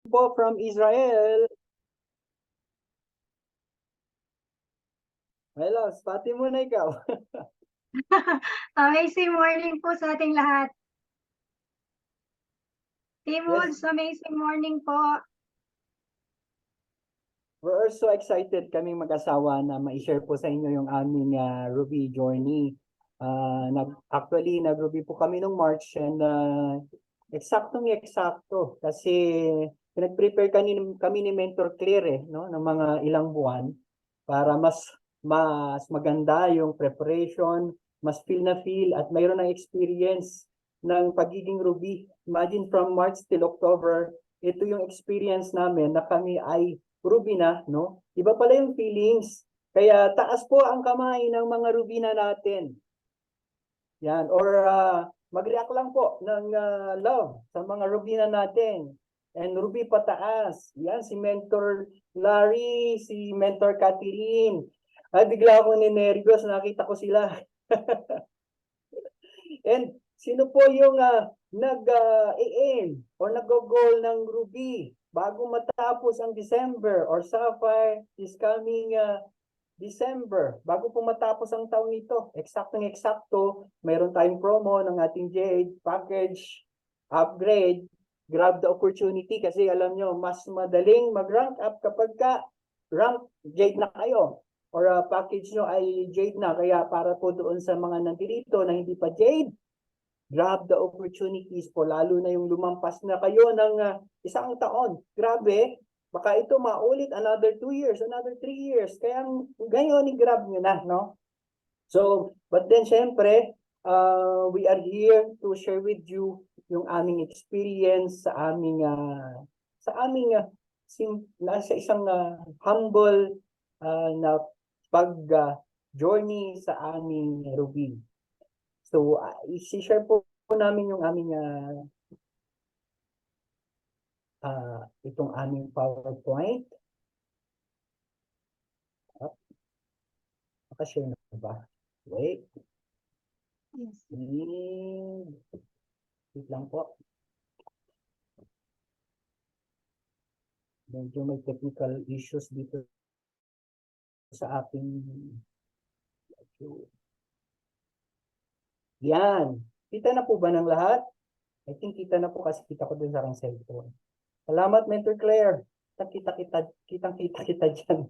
po from Israel. Hello, pati mo na ikaw. Amazing morning po sa ating lahat. Team Woods, Yes, amazing morning po. we're so excited kaming mag-asawa na ma-share po sa inyo yung aming Ruby journey. Actually, nag-Ruby po kami nung March and eksaktong-eksakto kasi pinag-prepare kami ni Mentor Claire no, ng mga ilang buwan para mas maganda yung preparation, mas feel na feel at mayroon ng experience ng pagiging Ruby. Imagine from March till October, ito yung experience namin na kami ay Ruby na, no? Iba pala yung feelings. Kaya taas po ang kamay ng mga Ruby na natin. Yan, or mag-react lang po ng love sa mga Ruby na natin. And Ruby pataas. Yan, si Mentor Larry, si Mentor Catherine. Ay, bigla akong ninervyos, nakita ko sila. And sino po yung nag-aim or nag-goal ng Ruby bago matapos ang December or Sapphire is coming December, bago po matapos ang taon nito, eksaktong-eksakto, mayroon tayong promo ng ating Jade package, upgrade, grab the opportunity kasi alam nyo, mas madaling mag-rank up kapag ka rank Jade na kayo or package nyo ay Jade na. Kaya para po doon sa mga nandito na hindi pa Jade, grab the opportunities po, lalo na yung lumampas na kayo ng isang taon. Grabe, baka ito maulit another 2 years, another 3 years. Kaya ngayon, i-grab nyo na, no? So, but then syempre, we are here to share with you yung aming experience sa aming nasa isang humble na pag-journey sa aming Ruby. So, i-share po namin yung aming itong aming PowerPoint. Nakashare na ba? Wait. Yes. Wait lang po. Medyo may technical issues dito sa ating yan. Kita na po ba ng lahat? I think kita na po kasi kita ko dun sa aking cellphone. Salamat, Mentor Claire. Kitang-kita kita dyan.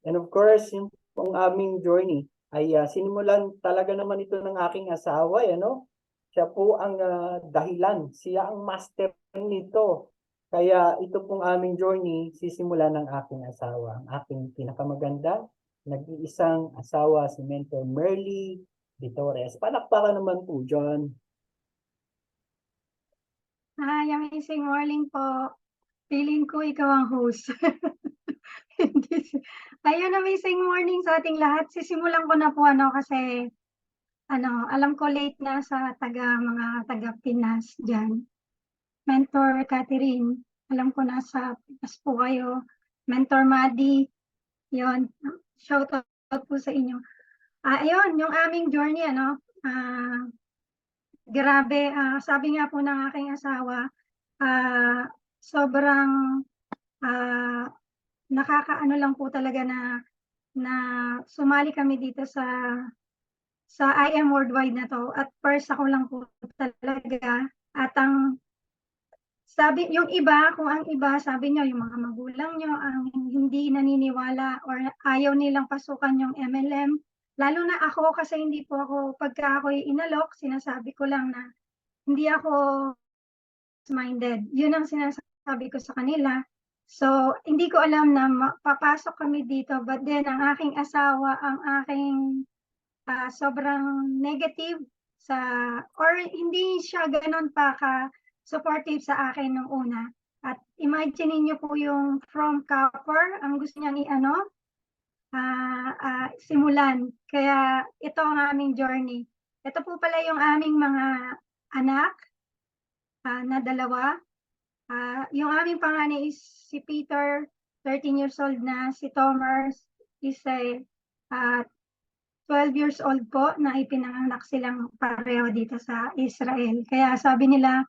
And of course, yung pong aming journey ay sinimulan talaga naman ito ng aking asawa, ano? Siya po ang dahilan. Siya ang master nito. Kaya ito pong aming journey, sisimulan ng aking asawa. Ang aking pinakamaganda, nag-iisang asawa, si Mentor Merly de Torres. Palakpakan naman po, John. Hi, amazing morning po. Feeling ko ikaw ang host. Ayun, amazing morning sa ating lahat. Sisimulan ko na po kasi alam ko late na sa mga taga Pinas dyan. Mentor Catherine, alam ko nasa Pinas po kayo. Mentor Madi, yon, shout out po sa inyo. Ayun, yung aming journey, grabe, sabi nga po ng aking asawa, sobrang nakakaano lang po talaga na sumali kami dito sa IM Worldwide na to. At first ako lang po talaga. At sabi, yung iba, kung ang iba, sabi nyo, yung mga magulang nyo, ang hindi naniniwala or ayaw nilang pasukan yung MLM. Lalo na ako kasi hindi po ako, pagka ako'y inalok, sinasabi ko lang na hindi ako minded. Yun ang sinasabi ko sa kanila. So, hindi ko alam na papasok kami dito. But then, ang aking asawa, ang aking sobrang negative or hindi siya ganun pa supportive sa akin nung una. At imagine niyo po yung from copper, ang gusto niyang simulan. Kaya ito ang aming journey. Ito po pala yung aming mga anak na dalawa. Yung aming panganay is si Peter, 13 years old na. Si Thomas is 12 years old po na ipinanganak silang pareho dito sa Israel. Kaya sabi nila,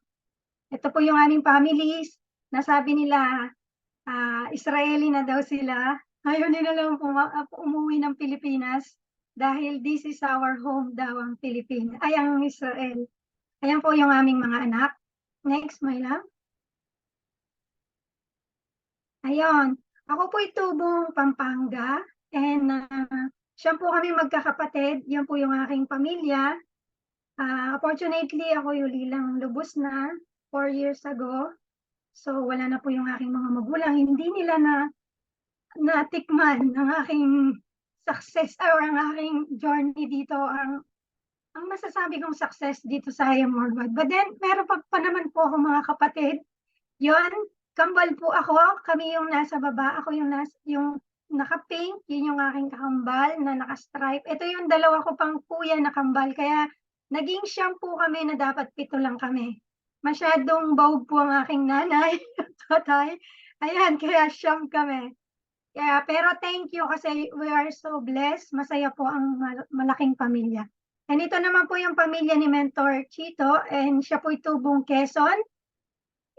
Ito po yung aming families. Nasabi nila, Israeli na daw sila. Ayaw nila lang umuwi ng Pilipinas dahil this is our home daw ang Pilipinas, ay ang Israel. Ayan po yung aming mga anak. Next, my love. Ayun. Ako po itubong Pampanga and siya po kami magkakapatid. Yan po yung aking pamilya. Fortunately, ako yung lilang lubos na 4 years ago. So wala na po yung aking mga magulang. Hindi nila natikman ang aking success or ang aking journey dito. Ang masasabi kong success dito sa I Am Worldwide. But then, meron pa naman po ako mga kapatid. Yon, kambal po ako. Kami yung nasa baba. Ako yung naka-pink. Yun yung aking kakambal na naka-stripe. Ito yung dalawa ko pang kuya na kambal. Kaya naging shampoo kami na dapat 7 lang kami. Masyadong bawg po ang aking nanay. Tatay. Ayan, kaya siyam kami. Pero thank you kasi we are so blessed. Masaya po ang malaking pamilya. And ito naman po yung pamilya ni Mentor Chito and siya po itubong Quezon.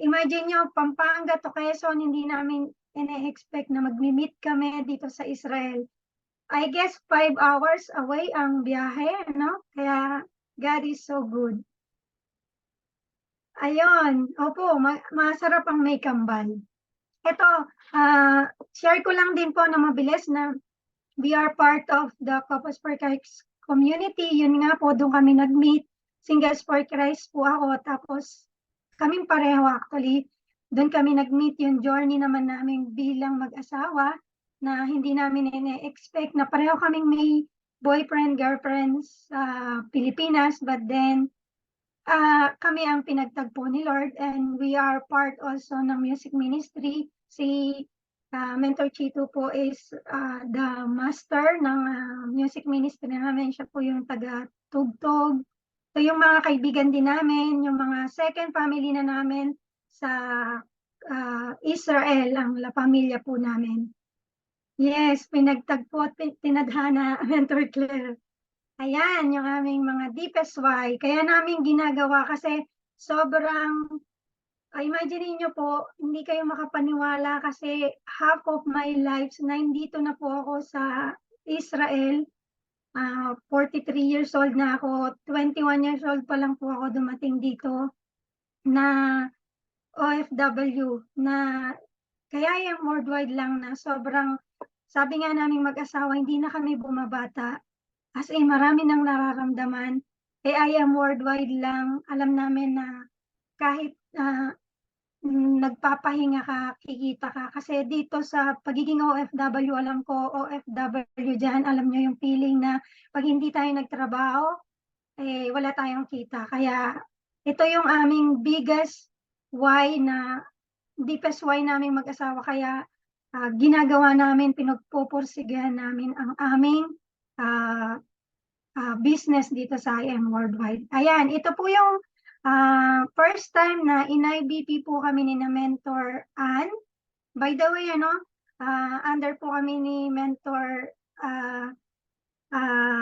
Imagine nyo, Pampanga to Quezon, hindi namin ine-expect na mag-meet kami dito sa Israel. I guess 5 hours away ang biyahe, no? Kaya God is so good. Ayun, opo, masarap ang may kambal. Ito, share ko lang din po na mabilis na we are part of the Couples for Christ community. Yun nga po, doon kami nag-meet. Singles for Christ po ako. Tapos, kaming pareho actually. Doon kami nag-meet yung journey naman namin bilang mag-asawa na hindi namin ine-expect na pareho kaming may boyfriend, girlfriend sa Pilipinas. But then, kami ang pinagtagpo ni Lord and we are part also ng music ministry. Si Mentor Chito po is the master ng music ministry namin. Siya po yung taga-tugtog. So yung mga kaibigan din namin, yung mga second family na namin sa Israel, ang La Pamilya po namin. Yes, pinagtagpo at tinadhana, Mentor Claire. Ayan, yung aming mga deepest why. Kaya namin ginagawa kasi sobrang, imagine niyo po, hindi kayo makapaniwala kasi half of my life, na nandito na po ako sa Israel. 43 years old na ako, 21 years old pa lang po ako dumating dito na OFW na kaya yung worldwide lang na sobrang, sabi nga naming mag-asawa, hindi na kami bumabata. As in, marami nang nararamdaman. I Am Worldwide lang. Alam namin na kahit nagpapahinga ka, kikita ka. Kasi dito sa pagiging OFW, alam ko, OFW dyan, alam nyo yung feeling na pag hindi tayo nagtrabaho, wala tayong kita. Kaya ito yung aming biggest why na, deepest why namin mag-asawa. Kaya ginagawa namin, pinagpupursigahan namin ang aming business dito sa I Am Worldwide. Ayan, ito po yung first time na in-IBP po kami ni na Mentor Ann. By the way, under po kami ni Mentor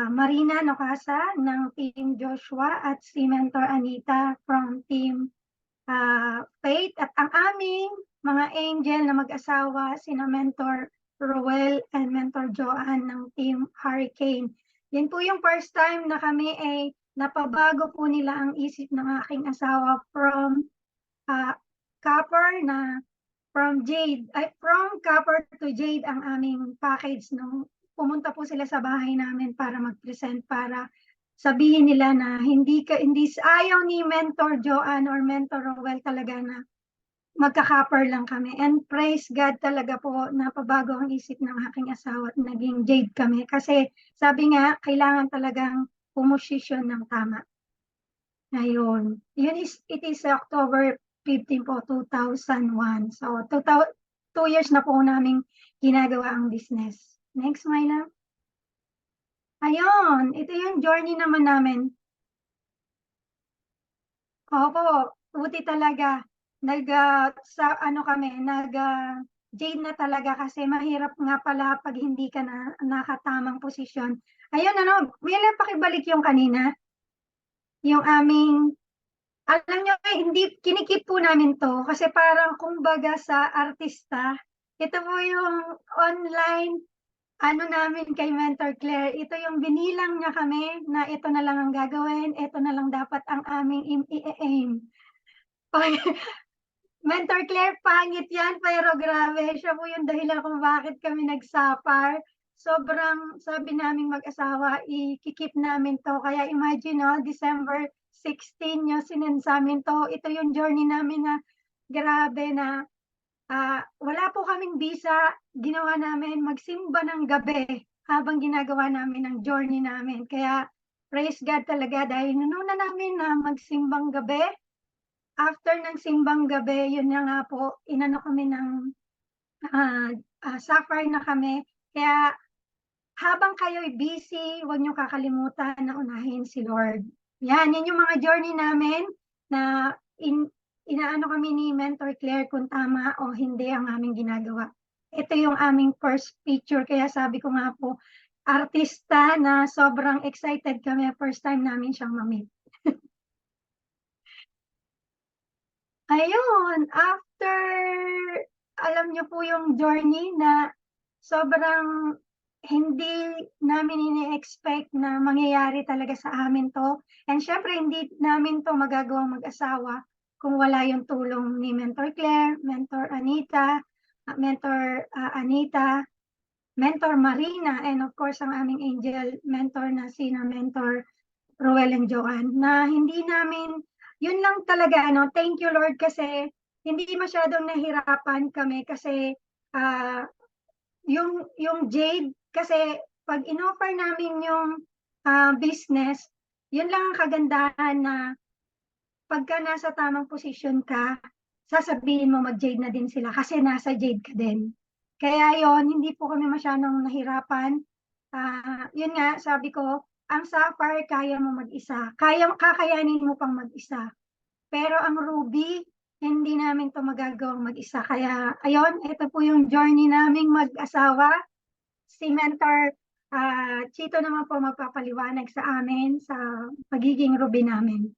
Marina Nocasa ng Team Joshua at si Mentor Anita from Team Faith. At ang aming mga angel na mag-asawa, sina Mentor Roel and Mentor Joanne ng Team Hurricane. Yan po yung first time na kami ay napabago po nila ang isip ng aking asawa from copper from copper to jade ang aming package nung pumunta po sila sa bahay namin para mag-present, para sabihin nila na hindi ayaw ni Mentor Joanne or Mentor Roel talaga na magka-copper lang kami. And praise God talaga po, napabago ang isip ng aking asawa at naging jade kami. Kasi sabi nga, kailangan talagang pumosisyon ng tama. Ngayon, it is October 15 po, 2001. So, 2 years na po namin ginagawa ang business. Next, my love. Ayun, ito yung journey naman namin. Opo, buti talaga. Jade na talaga kasi mahirap nga pala pag hindi ka na nakatamang posisyon. Ayun, may lang pakibalik yung kanina. Yung aming Alam nyo, hindi, kinikip po namin to kasi parang kumbaga sa artista, ito po yung online ano namin kay Mentor Claire, ito yung binilang niya kami na ito na lang ang gagawin, ito na lang dapat ang aming i-aim. Mentor Claire, pangit yan, pero grabe, siya po yung dahilan kung bakit kami nagsapar. Sobrang, sabi naming mag-asawa, i-keep namin to. Kaya imagine, no, December 16 nyo, sinensamin to. Ito yung journey namin na grabe na wala po kaming visa. Ginawa namin magsimba ng gabi habang ginagawa namin ang journey namin. Kaya praise God talaga dahil nununa namin na magsimbang gabi. After ng simbang gabi, yun na nga po, inano kami ng sapphire na kami. Kaya habang kayo'y busy, huwag niyo kakalimutan na unahin si Lord. Yan yung mga journey namin na inaano kami ni Mentor Claire kung tama o hindi ang aming ginagawa. Ito yung aming first picture, kaya sabi ko nga po, artista na sobrang excited kami, first time namin siyang mamit. Ayun, after, alam niyo po yung journey na sobrang hindi namin ini-expect na mangyayari talaga sa amin to. And syempre, hindi namin to magagawang mag-asawa kung wala yung tulong ni Mentor Claire, Mentor Anita, Mentor Marina, and of course, ang aming angel mentor na sina Mentor Roel and Joanne, na hindi namin, yun lang talaga, ano, thank you Lord kasi hindi masyadong nahirapan kami kasi ah, yung Jade, kasi pag inoffer namin yung business, yun lang ang kagandahan na pagka nasa tamang posisyon ka, sasabihin mo mag-Jade na din sila kasi nasa Jade ka din. Kaya yon hindi po kami masyadong nahirapan. Yun nga, sabi ko, ang Sapphire kaya mo mag-isa. Kakayanin mo pang mag-isa. Pero ang Ruby, hindi namin to magagawang mag-isa. Kaya, ayun, ito po yung journey naming mag-asawa. Si Mentor Chito naman po magpapaliwanag sa amin sa pagiging Ruby namin.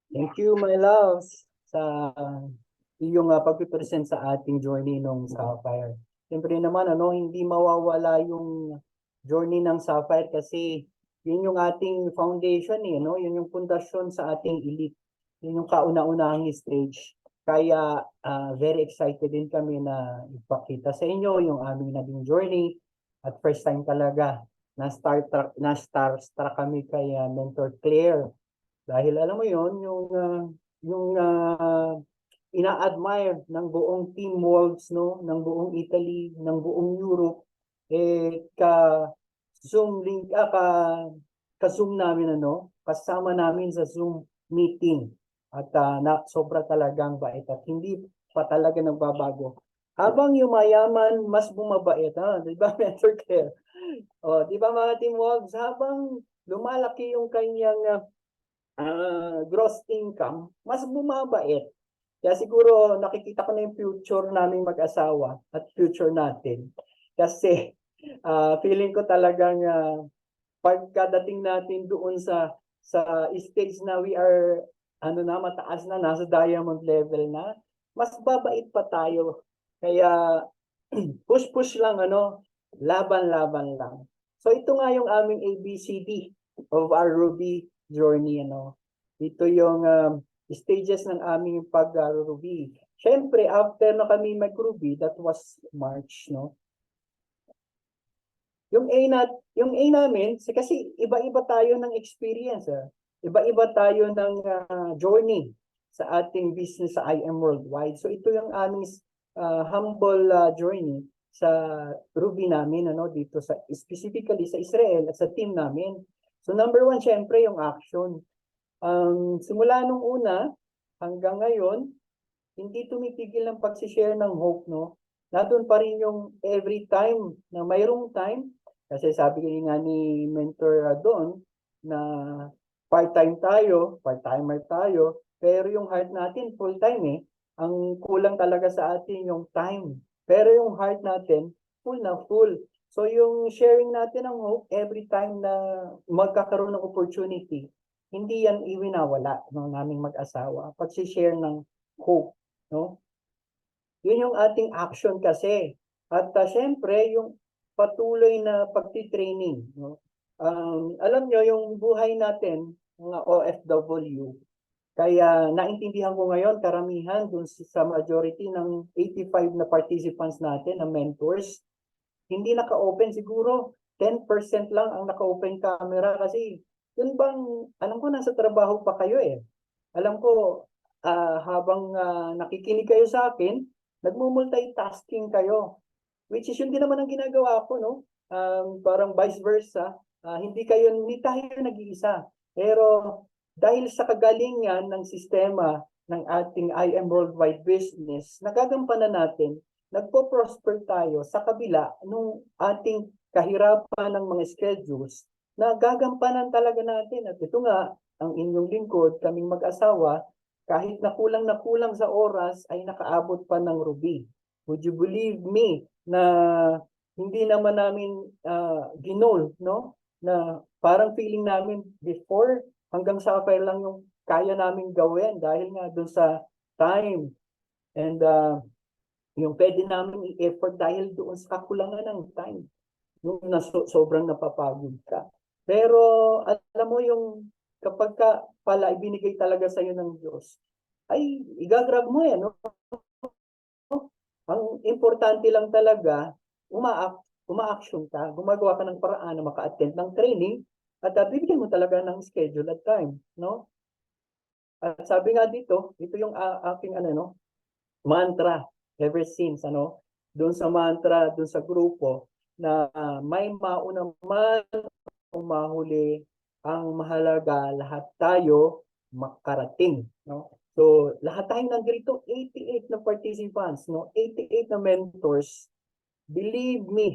Thank you, my loves, sa iyong pag-present sa ating journey ng Sapphire. Siyempre naman, ano, hindi mawawala yung journey ng Sapphire kasi yun yung ating foundation, eh, no? Yun yung pundasyon sa ating elite. Yun yung kauna-unahang stage. Kaya very excited din kami na ipakita sa inyo yung aming naging journey. At first time talaga na starstruck kami kay Mentor Claire. Dahil alam mo yon yung ina-admire ng buong Team Wolves, no, ng buong Italy, ng buong Europe, Zoom link ka Zoom namin, ano, kasama namin sa Zoom meeting. At na sobra talagang bait at hindi pa talaga nagbabago. Habang yumayaman, mas bumabait, ha? 'Di ba, Mentor Claire? O, 'di ba mga Team Wolves, habang lumalaki yung kanyang gross income, mas bumabait. Kaya siguro nakikita ko na yung future naming mag-asawa at future natin. Kasi feeling ko talagang pagkadating natin doon sa stage na we are mataas na, nasa diamond level na, mas babait pa tayo. Kaya push lang, ano, laban lang. So ito nga yung aming ABCD of our Ruby journey, ano. Ito yung stages ng aming pag-Ruby. Siyempre, after na kami mag-Ruby, that was March, no? Yung A namin, kasi iba-iba tayo ng experience, iba-iba tayo ng journey sa ating business sa IM Worldwide. So ito yung aming humble journey sa Ruby namin, ano, dito sa specifically sa Israel at sa team namin. So number one, syempre yung action. Simula nung una hanggang ngayon, hindi tumipigil ng pag-share ng hope, no? Nandun pa rin yung every time na mayroong time, kasi sabi nga ni Mentor doon na part-timer tayo, pero yung heart natin full-time, eh. Ang kulang talaga sa atin yung time. Pero yung heart natin, full na full. So yung sharing natin ng hope every time na magkakaroon ng opportunity, hindi yan iwinawala ng naming mag-asawa. Pag-share ng hope, no? Yun yung ating action kasi. At syempre, yung patuloy na pagti-training, no? Alam nyo, yung buhay natin, mga OFW, kaya naintindihan ko ngayon, karamihan dun sa majority ng 85 na participants natin, na mentors, hindi naka-open siguro. 10% lang ang naka-open camera kasi yun bang, alam ko nasa trabaho pa kayo eh. Alam ko, habang nakikinig kayo sa akin, nagmumultitasking kayo. Which is yun din naman ang ginagawa ko, no? Parang vice versa. Hindi tayo nag-iisa. Pero dahil sa kagalingan ng sistema ng ating IM Worldwide Business, nagagampanan natin, nagpo-prosper tayo sa kabila ng ating kahirapan ng mga schedules na gagampanan talaga natin. At ito nga, ang inyong lingkod, kaming mag-asawa, kahit na kulang sa oras, ay nakaabot pa ng Ruby. Would you believe me na hindi naman namin ginol, no? Na parang feeling namin before, hanggang sapphire lang yung kaya namin gawin dahil nga doon sa time and yung pwede namin i-effort dahil doon sa kakulangan ng time. Yung sobrang napapagod ka. Pero alam mo yung kapag ka pala ibinigay talaga sa iyo ng Diyos, ay igagrab mo yan. No? Ang importante lang talaga, uma-action ka, gumagawa ka ng paraan na maka-attend ng training at bibigyan mo talaga ng schedule at time. No? At sabi nga dito, ito yung aking mantra ever since doon sa mantra, doon sa grupo na may mauna man o mahuli, ang mahalaga lahat tayo makarating, no? So lahat tayong nandito, 88 na participants, no? 88 na mentors. Believe me,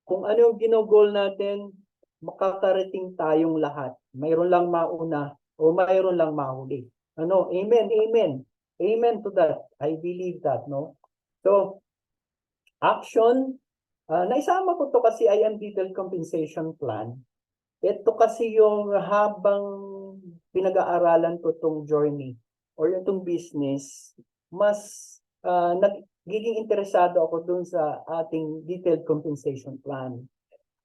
kung ano yung ginogol natin, makakarating tayong lahat. Mayroon lang mauna o mayroon lang mahuli. Amen, amen. Amen to that. I believe that, no? So, action, naisama ko to kasi I am detailed compensation plan. Ito kasi yung habang pinag-aaralan ko tong journey or itong business, mas nagiging interesado ako dun sa ating detailed compensation plan.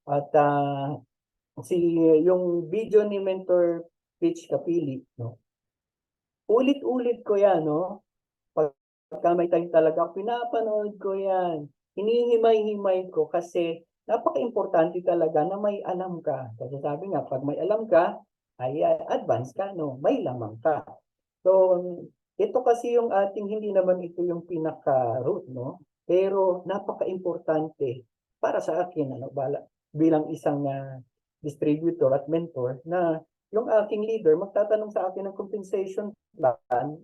At yung video ni Mentor Pitch Kapili, no? Ulit-ulit ko yan, no? Pagka may time talaga, pinapanood ko yan. Hinihimay-himay ko kasi napaka-importante talaga na may alam ka. Kasi sabi nga, pag may alam ka, ay advance ka, no? May lamang ka. So, ito kasi yung ating, hindi naman ito yung pinaka-root, no? Pero napaka-importante para sa akin, bilang isang distributor at mentor, na yung aking leader magtatanong sa akin ng compensation plan,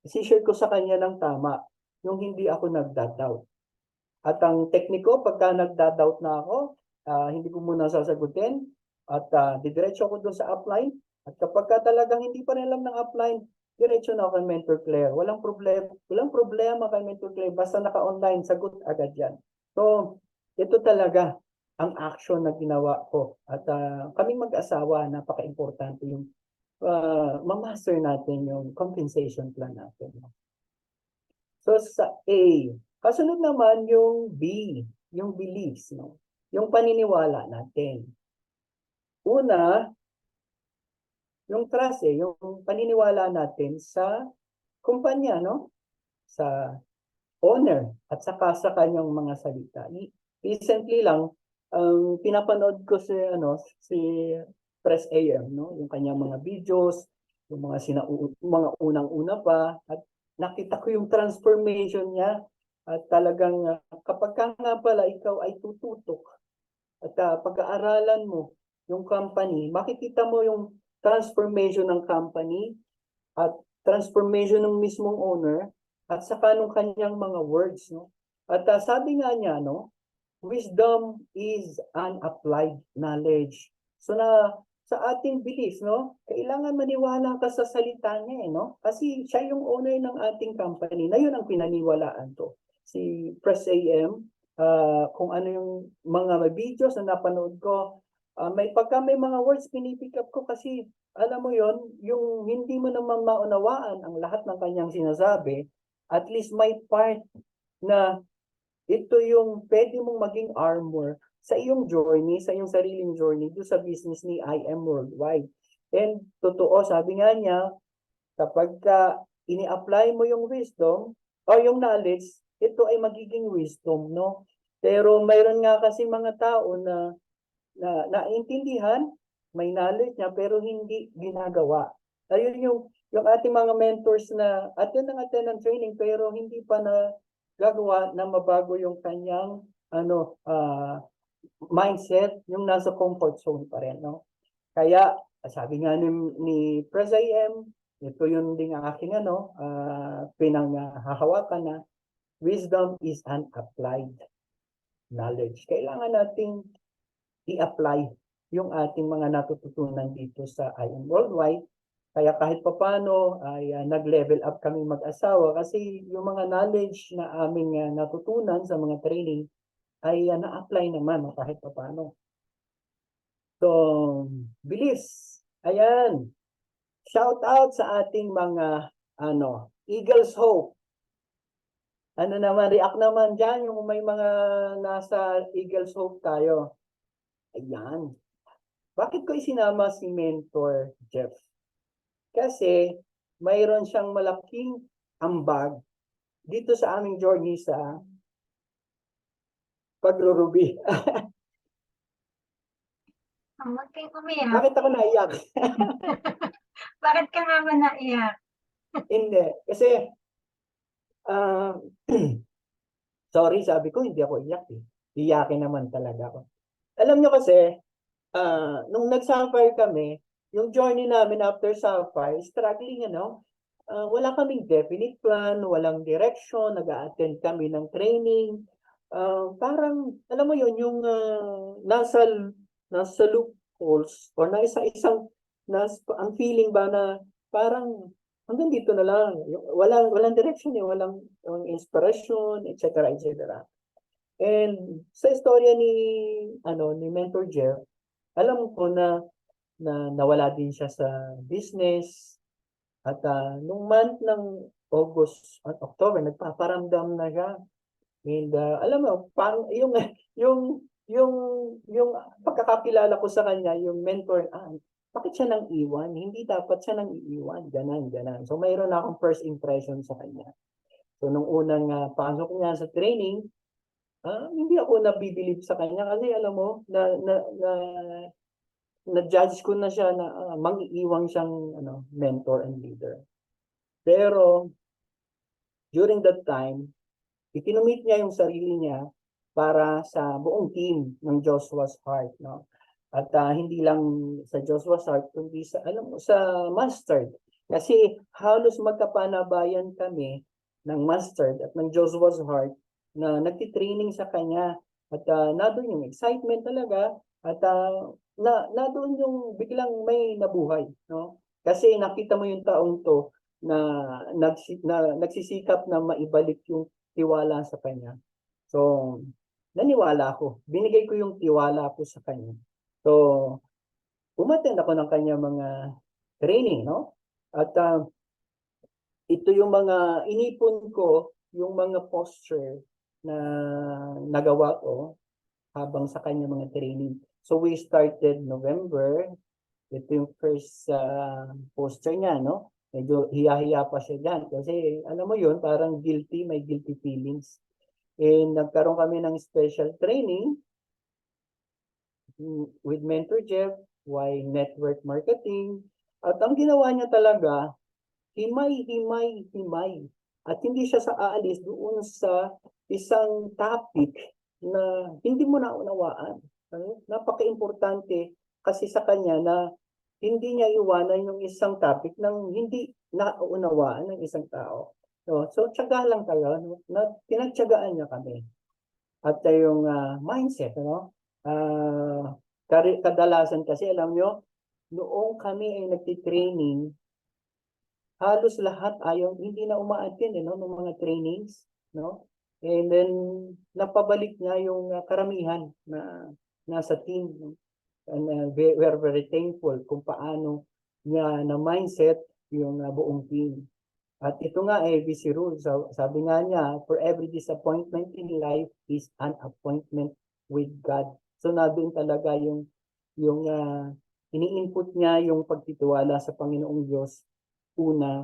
i-share ko sa kanya ng tama, yung hindi ako nagda-doubt. At ang tekniko, pagka nagda-doubt na ako, hindi ko muna sasagutin at didiretso ko doon sa upline. At kapag talagang hindi pa rin alam ng upline, diretso na ako kay Mentor Claire. Walang problema kay Mentor Claire, basta naka-online, sagot agad yan. So, ito talaga ang action na ginawa ko. At kaming mag-asawa, napaka-importante yung ma-master natin yung compensation plan natin. So sa A, kasunod naman yung B, yung beliefs, no? Yung paniniwala natin. Una, yung trust yung paniniwala natin sa kumpanya, no? Sa owner at saka sa kanyang mga salita. Recently lang, pinapanood ko si Press AM, no? Yung kanyang mga videos, yung mga unang-una pa, at nakita ko yung transformation niya. At talagang kapag nga pala ikaw ay tututok at pag-aaralan mo yung company, makikita mo yung transformation ng company at transformation ng mismong owner at saka nung kanyang mga words, no? At sabi nga niya, no, wisdom is an applied knowledge. So sa ating belief, no, kailangan maniwala ka sa salita niya, no? Kasi siya yung owner ng ating company na yun ang pinaniwalaan to. Si Press AM, kung ano yung mga videos na napanood ko. Pagka may mga words pinipick up ko kasi alam mo yon, yung hindi mo naman maunawaan ang lahat ng kanyang sinasabi, at least may part na ito yung pwede mong maging armor sa iyong journey, sa iyong sariling journey do sa business ni I Am Worldwide. And totoo, sabi nga niya, kapag ini-apply mo yung wisdom o yung knowledge, ito ay magiging wisdom, no? Pero mayroon nga kasi mga tao na naintindihan, may knowledge niya, pero hindi ginagawa. Ayun yung ating mga mentors na attend ng training, pero hindi pa na gagawa na mabago yung kanyang mindset, yung nasa comfort zone pa rin, no? Kaya, sabi nga ni Pres IM, ito yung ding aking pinanghahawakan na wisdom is an applied knowledge. Kailangan nating i-apply yung ating mga natututunan dito sa IM Worldwide. Kaya kahit papano ay nag-level up kami mag-asawa kasi yung mga knowledge na aming natutunan sa mga training ay na-apply naman kahit papano. So, bilis. Ayan. Shout out sa ating mga Eagles Hope. Ano naman, react naman dyan yung may mga nasa Eagles Hope tayo. Ayan. Bakit ko isinama si Mentor Jeff? Kasi mayroon siyang malaking ambag dito sa aming journey sa pagrurubi. Huwag kang umiyak. Bakit ako naiyak? Bakit ka nga ba naiyak? Hindi. Kasi, sorry, sabi ko, hindi ako iyak eh. Iyakin naman talaga ako. Alam nyo kasi, nung nag-Sapphire kami, yung journey namin after Sapphire, struggling, wala kaming definite plan, walang direction, nag-a-attend kami ng training. Parang, alam mo yun, yung nasa loopholes or ang feeling ba na parang hanggang dito na lang. Walang direction eh, walang inspiration, etc. etc. And sa istorya ni Mentor Jeff, alam ko na nawala din siya sa business at nung month ng August at October nagpaparamdam na siya. And alam mo, parang yung yung pagkakakilala ko sa kanya, yung mentor, bakit siya nang iwan? Hindi dapat siya nang iiwan. Ganan. So mayroon na akong first impression sa kanya. So nung unang pasok niya sa training, hindi ako nabibilib sa kanya kasi alam mo na-judge ko na siya na mangiiwang siyang mentor and leader. Pero during that time, ikinumit niya yung sarili niya para sa buong team ng Joshua's Heart, no? At hindi lang sa Joshua's Heart kundi sa Mustard. Kasi halos magkapanabayan kami ng Mustard at ng Joshua's Heart na nagtitraining sa kanya. At doon yung excitement talaga at doon yung biglang may nabuhay, no? Kasi nakita mo yung taong to na nagsisikap na maibalik yung tiwala sa kanya. So, naniwala ako. Binigay ko yung tiwala ko sa kanya. So, umattend ako ng kanya mga training, no? At ito yung mga inipon ko, yung mga posture na nagawa ko habang sa kanya mga training. So, we started November. Ito yung first posture niya, no? Medyo hiya-hiya pa siya dyan. Kasi, alam mo yun, parang guilty, may guilty feelings. And nagkaroon kami ng special training with Mentor Jeff, why network marketing. At ang ginawa niya talaga, himay. At hindi siya aalis doon sa isang topic na hindi mo naunawaan. Napaka-importante kasi sa kanya na hindi niya iwanan yung isang topic nang hindi naunawaan ng isang tao. So tiyaga lang talaga, pinagtiyagaan niya kami. At yung mindset, kadalasan kasi alam nyo, noong kami ay nagtitraining, halos lahat hindi na uma-attend ng mga trainings, no? And then, napabalik niya yung karamihan na nasa team. No? And we're very thankful kung paano niya na mindset yung buong team. At ito nga ABC rule. So, sabi nga niya, for every disappointment in life is an appointment with God. So, nandun talaga yung ini-input niya yung pagtitiwala sa Panginoong Diyos. Una,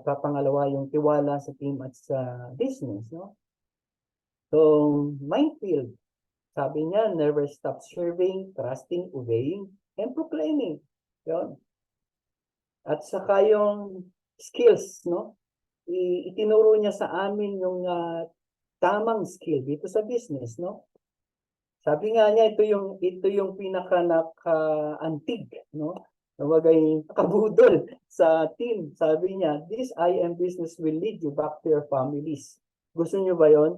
pangalawa yung tiwala sa team at sa business. No? So, Minefield, sabi niya, never stop serving, trusting, obeying, and proclaiming. Yun. At saka yung skills, no? Itinuro niya sa amin yung tamang skill dito sa business, no? Sabi nga niya, ito yung pinaka naka-antig, no? Nawagay kabudol sa team. Sabi niya, this IM business will lead you back to your families. Gusto niyo ba yon?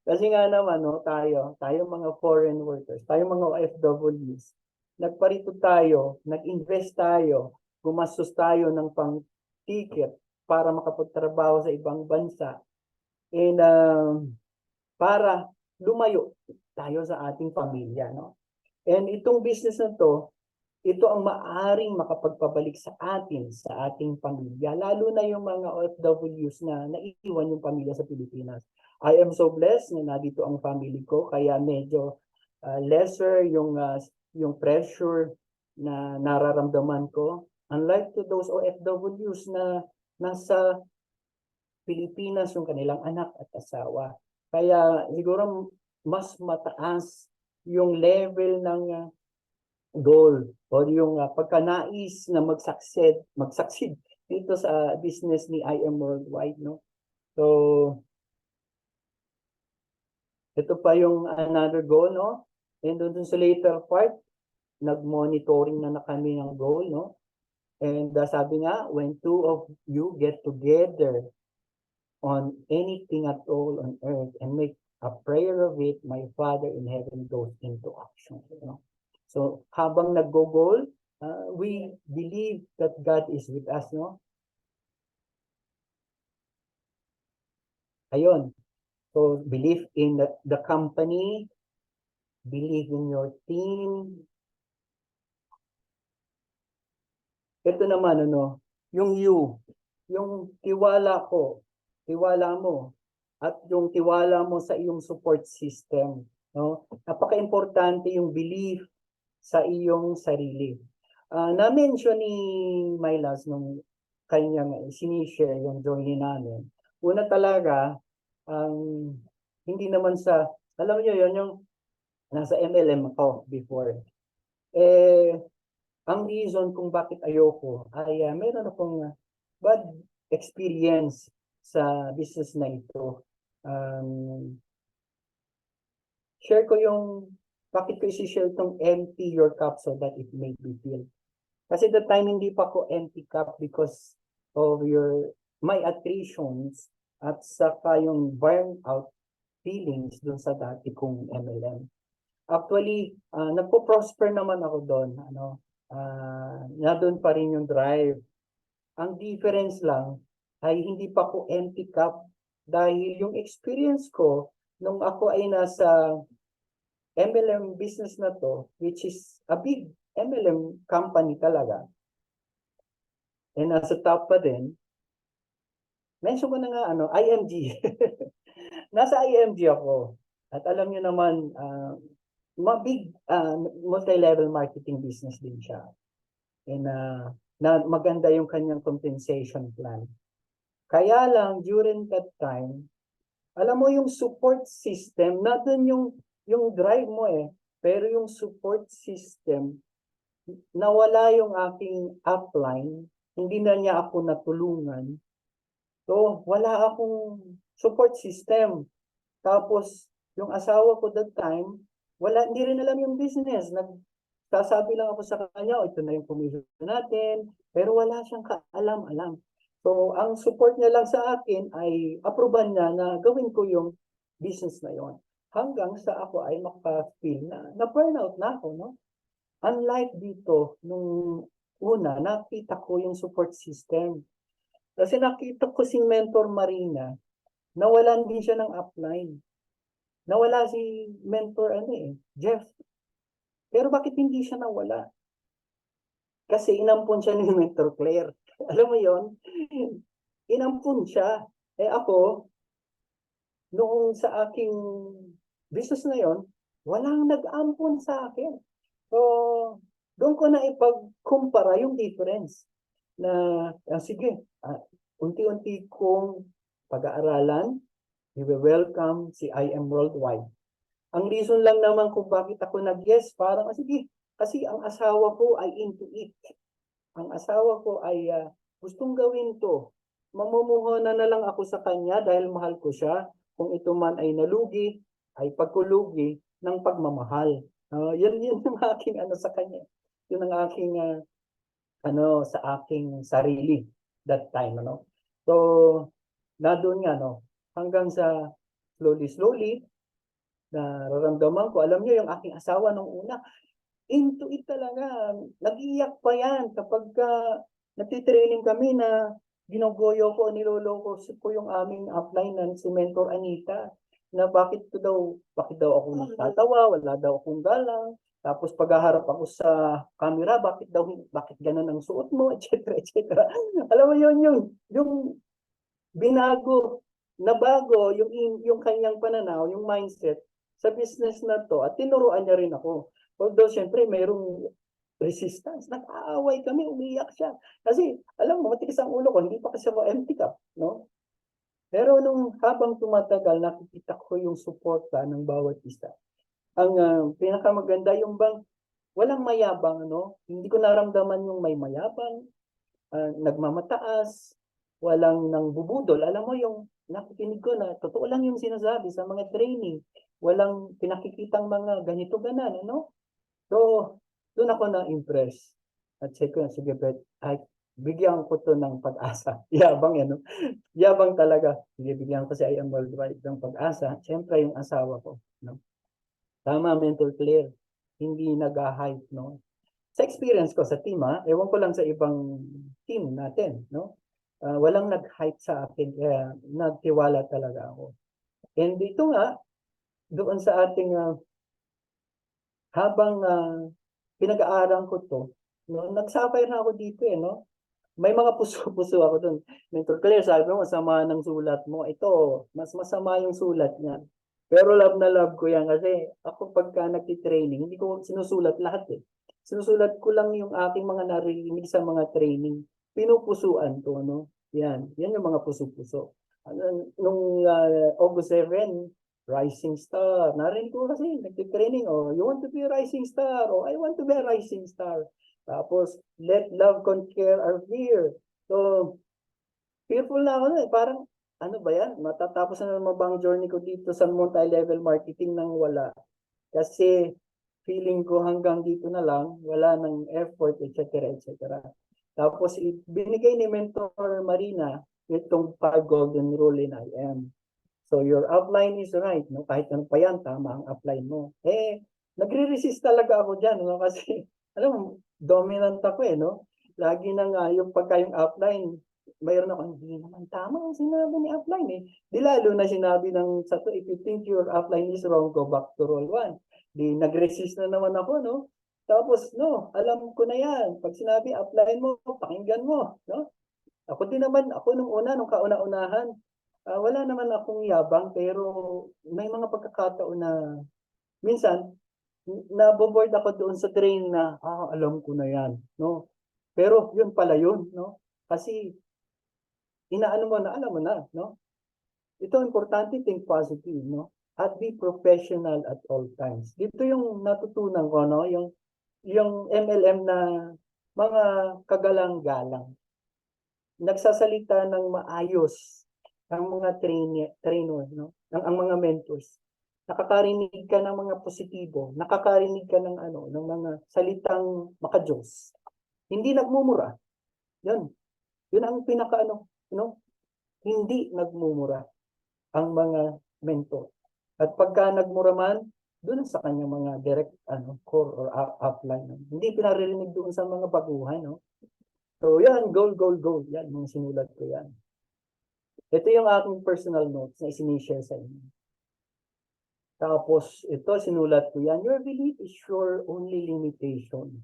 Kasi nga naman, no, tayo mga foreign workers, tayo mga OFWs, nagparito tayo, nag-invest tayo, gumastos tayo ng pang-ticket para makapagtrabaho sa ibang bansa. And para lumayo tayo sa ating pamilya, no? And itong business na to, ito ang maaring makapagpabalik sa atin, sa ating pamilya, lalo na yung mga OFWs na naiiwan yung pamilya sa Pilipinas. I am so blessed na nandito ang family ko, kaya medyo lesser yung pressure na nararamdaman ko. Unlike to those OFWs na nasa Pilipinas yung kanilang anak at asawa. Kaya siguro mas mataas yung level ng goal o yung pagkanais na mag-succeed dito sa business ni IM Worldwide, no? So, ito pa yung another goal, no? And dun sa later part, nag-monitoring na kami ng goal, no? And sabi nga, when two of you get together on anything at all on earth and make a prayer of it, my Father in heaven goes into action. You know? So, habang nag-go-goal, we believe that God is with us, no? Ayun. So, believe in the company, believe in your team. Ito naman, yung yung tiwala ko, tiwala mo, at yung tiwala mo sa iyong support system. No? Napaka-importante yung belief sa iyong sarili. Na-mention ni Mylas nung kanyang sinishare yung journey namin. Una talaga, hindi naman sa, alam niyo yun, yung nasa MLM ako before. Ang reason kung bakit ayoko ay meron akong bad experience sa business na ito. Share ko yung bakit ko isi-share itong empty your cup so that it may be filled. Kasi the time hindi pa ako empty cup because of my attritions at saka yung burnout feelings dun sa dati kong MLM. Actually, nagpo-prosper naman ako doon. Na doon pa rin yung drive. Ang difference lang ay hindi pa ako empty cup dahil yung experience ko nung ako ay nasa MLM business na to, which is a big MLM company talaga, and nasa top pa din, mention ko na nga, IMG. Nasa IMG ako. At alam niyo naman, big multi-level marketing business din siya. And na maganda yung kanyang compensation plan. Kaya lang, during that time, alam mo yung support system, na dun yung drive mo pero yung support system, nawala yung aking upline, hindi na niya ako natulungan. So, wala akong support system. Tapos, yung asawa ko that time, hindi rin alam yung business. Nagsasabi lang ako sa kanya, ito na yung commission natin, pero wala siyang kaalam-alam. So, ang support niya lang sa akin ay aproban niya na gawin ko yung business na yon. Hanggang sa ako ay maka-feel na burnout na ako, no? Unlike dito, nung una, nakita ko yung support system. Kasi nakita ko si Mentor Marina, nawalan din siya ng upline. Nawala si mentor Jeff. Pero bakit hindi siya nawala? Kasi inampun siya ni Mentor Claire. Alam mo yon? Inampun siya. Ako, noong sa aking business na yon, walang nag-ampun sa akin. So, doon ko na ipagkumpara yung difference na sige, unti-unti kong pag-aaralan, i-welcome si IM Worldwide. Ang reason lang naman kung bakit ako nag-yes, parang sige, kasi ang asawa ko ay into it. Ang asawa ko ay gustong gawin to. Mamumuhunan na lang ako sa kanya dahil mahal ko siya. Kung ito man ay nalugi, ay pagkulugi ng pagmamahal. Yun yung aking sa kanya. Yun ang aking sa aking sarili that time. So, na doon nga, hanggang sa slowly, nararamdaman ko, alam niyo yung aking asawa nung una, into it talaga. Nag-iyak pa yan kapag nagtitraining kami na ginogoyo ko, niloloko ko yung aming upline ng si Mentor Anita na bakit daw ako nagtatawa, wala daw akong galang. Tapos paghaharap ako sa camera, bakit ganun ang suot mo, etc. etc. Alam mo yun, yung binago, nabago yung kanyang pananaw, yung mindset sa business na to at tinuruan niya rin ako. Although, syempre, mayroong resistance. Nag-aaway kami, umiyak siya. Kasi, alam mo, matigas ang ulo ko, hindi pa kasi ako empty cup, no? Pero nung habang tumatagal, nakikita ko yung suporta ng bawat isa. Ang pinakamaganda yung bang walang mayabang, no? Hindi ko naramdaman yung may mayabang, nagmamataas, walang nang bubudol. Alam mo yung nakikinig ko na totoo lang yung sinasabi sa mga training. Walang pinakikitang mga ganito ganan, So, doon ako na-impress. At sige, bet, bigyan ko to ng pag-asa. Yabang Yabang talaga. Sige, bigyan ko si IM Worldwide ng pag-asa. Siyempre, yung asawa ko. Tama, Mentor Claire. Hindi nag-hype, Sa experience ko sa team, ewan ko lang sa ibang team natin, walang nag-hype sa akin. Kaya nagtiwala talaga ako. And dito nga, doon sa ating habang pinag-aaral ko to, nag-sapphire na ako dito May mga puso-puso ako doon. Mentor Claire, sabi mo, masama ng sulat mo. Ito, mas masama yung sulat niya. Pero love na love ko yan kasi ako pagka nagtitraining, hindi ko sinusulat lahat Sinusulat ko lang yung aking mga narinig sa mga training. Pinupusuan to, Yan yung mga puso-puso. Nung August 7, Rising Star. Narinig ko kasi, nagtitraining, you want to be a rising star, I want to be a rising star. Tapos, let love conquer our fear. So, fearful na ako parang, ano ba yan? Matatapos na naman bang journey ko dito sa multi-level marketing nang wala. Kasi, feeling ko hanggang dito na lang, wala ng effort, etc. etc. Tapos, binigay ni Mentor Marina itong 5 golden rule in IM. So your upline is right, Kahit ano pa yan, tama ang upline mo. Nagre-resist talaga ako dyan, Kasi, alam mo, dominant ako, Lagi na nga, yung pagka yung upline, mayroon ako, hindi naman tama ang sinabi ni upline, Di lalo na sinabi ng sato, if you think your upline is wrong, go back to role 1. Di nag-resist na naman ako, Tapos, alam ko na yan. Pag sinabi, upline mo, pakinggan mo, Ako din naman, ako nung kauna-unahan, wala naman akong yabang pero may mga pagkakataon na minsan naboboard ako doon sa train na alam ko na yan, Pero yun pala yun, Kasi inaano mo na, alam mo na, Ito importante, think positive, At be professional at all times. Dito yung natutunan ko, yung MLM na mga kagalang-galang. Nagsasalita ng maayos ang mga trainer, ang mga mentors. Nakakarinig ka ng mga positibo, nakakarinig ka ng ng mga salitang makajos. Hindi nagmumura. Yan. Yun ang hindi nagmumura ang mga mentor. At pagka nagmura man, doon sa kanyang mga direct core or upline. Hindi pinaririnig doon sa mga baguhan, So yan, goal. Yan, mga sinulat ko yan. Ito yung aking personal notes na isinishare sa inyo. Tapos, ito, sinulat ko yan. Your belief is your only limitation.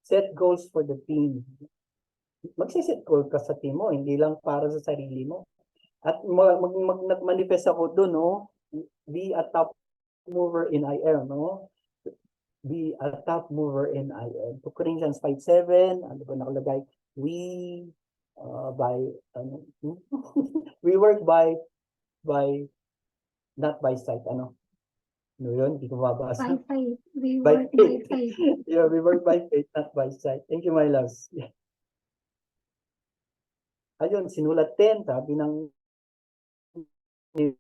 Set goals for the team. Magsiset goal ka sa team mo, hindi lang para sa sarili mo. At nag-manifest ako doon, no? Be a top mover in IM, no? Be a top mover in IM. To Corinthians 5:7, ano ba nakalagay? We we work by not by sight, ano? Ano yun? Hindi ko mabasa. By faith. We By work by faith. faith. Yeah, we work by faith, not by sight. Thank you, my loves. Ayun, sinulat din, sabi ng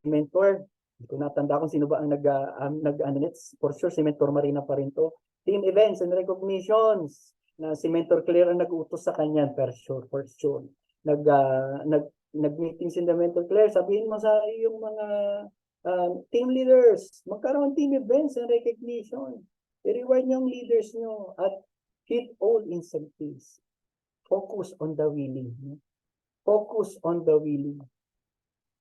mentor. Hindi ko natanda kung sino ba ang for sure si Mentor Marina pa rin to. Team events and recognitions na si Mentor Claire ang nag-utos sa kanya, for sure. Nag-meeting si Mentor Claire, sabihin mo sa yung mga team leaders, magkaroon team events and recognition. I-reward niyo ang leaders niyo at hit all incentives. Focus on the willing. Focus on the willing.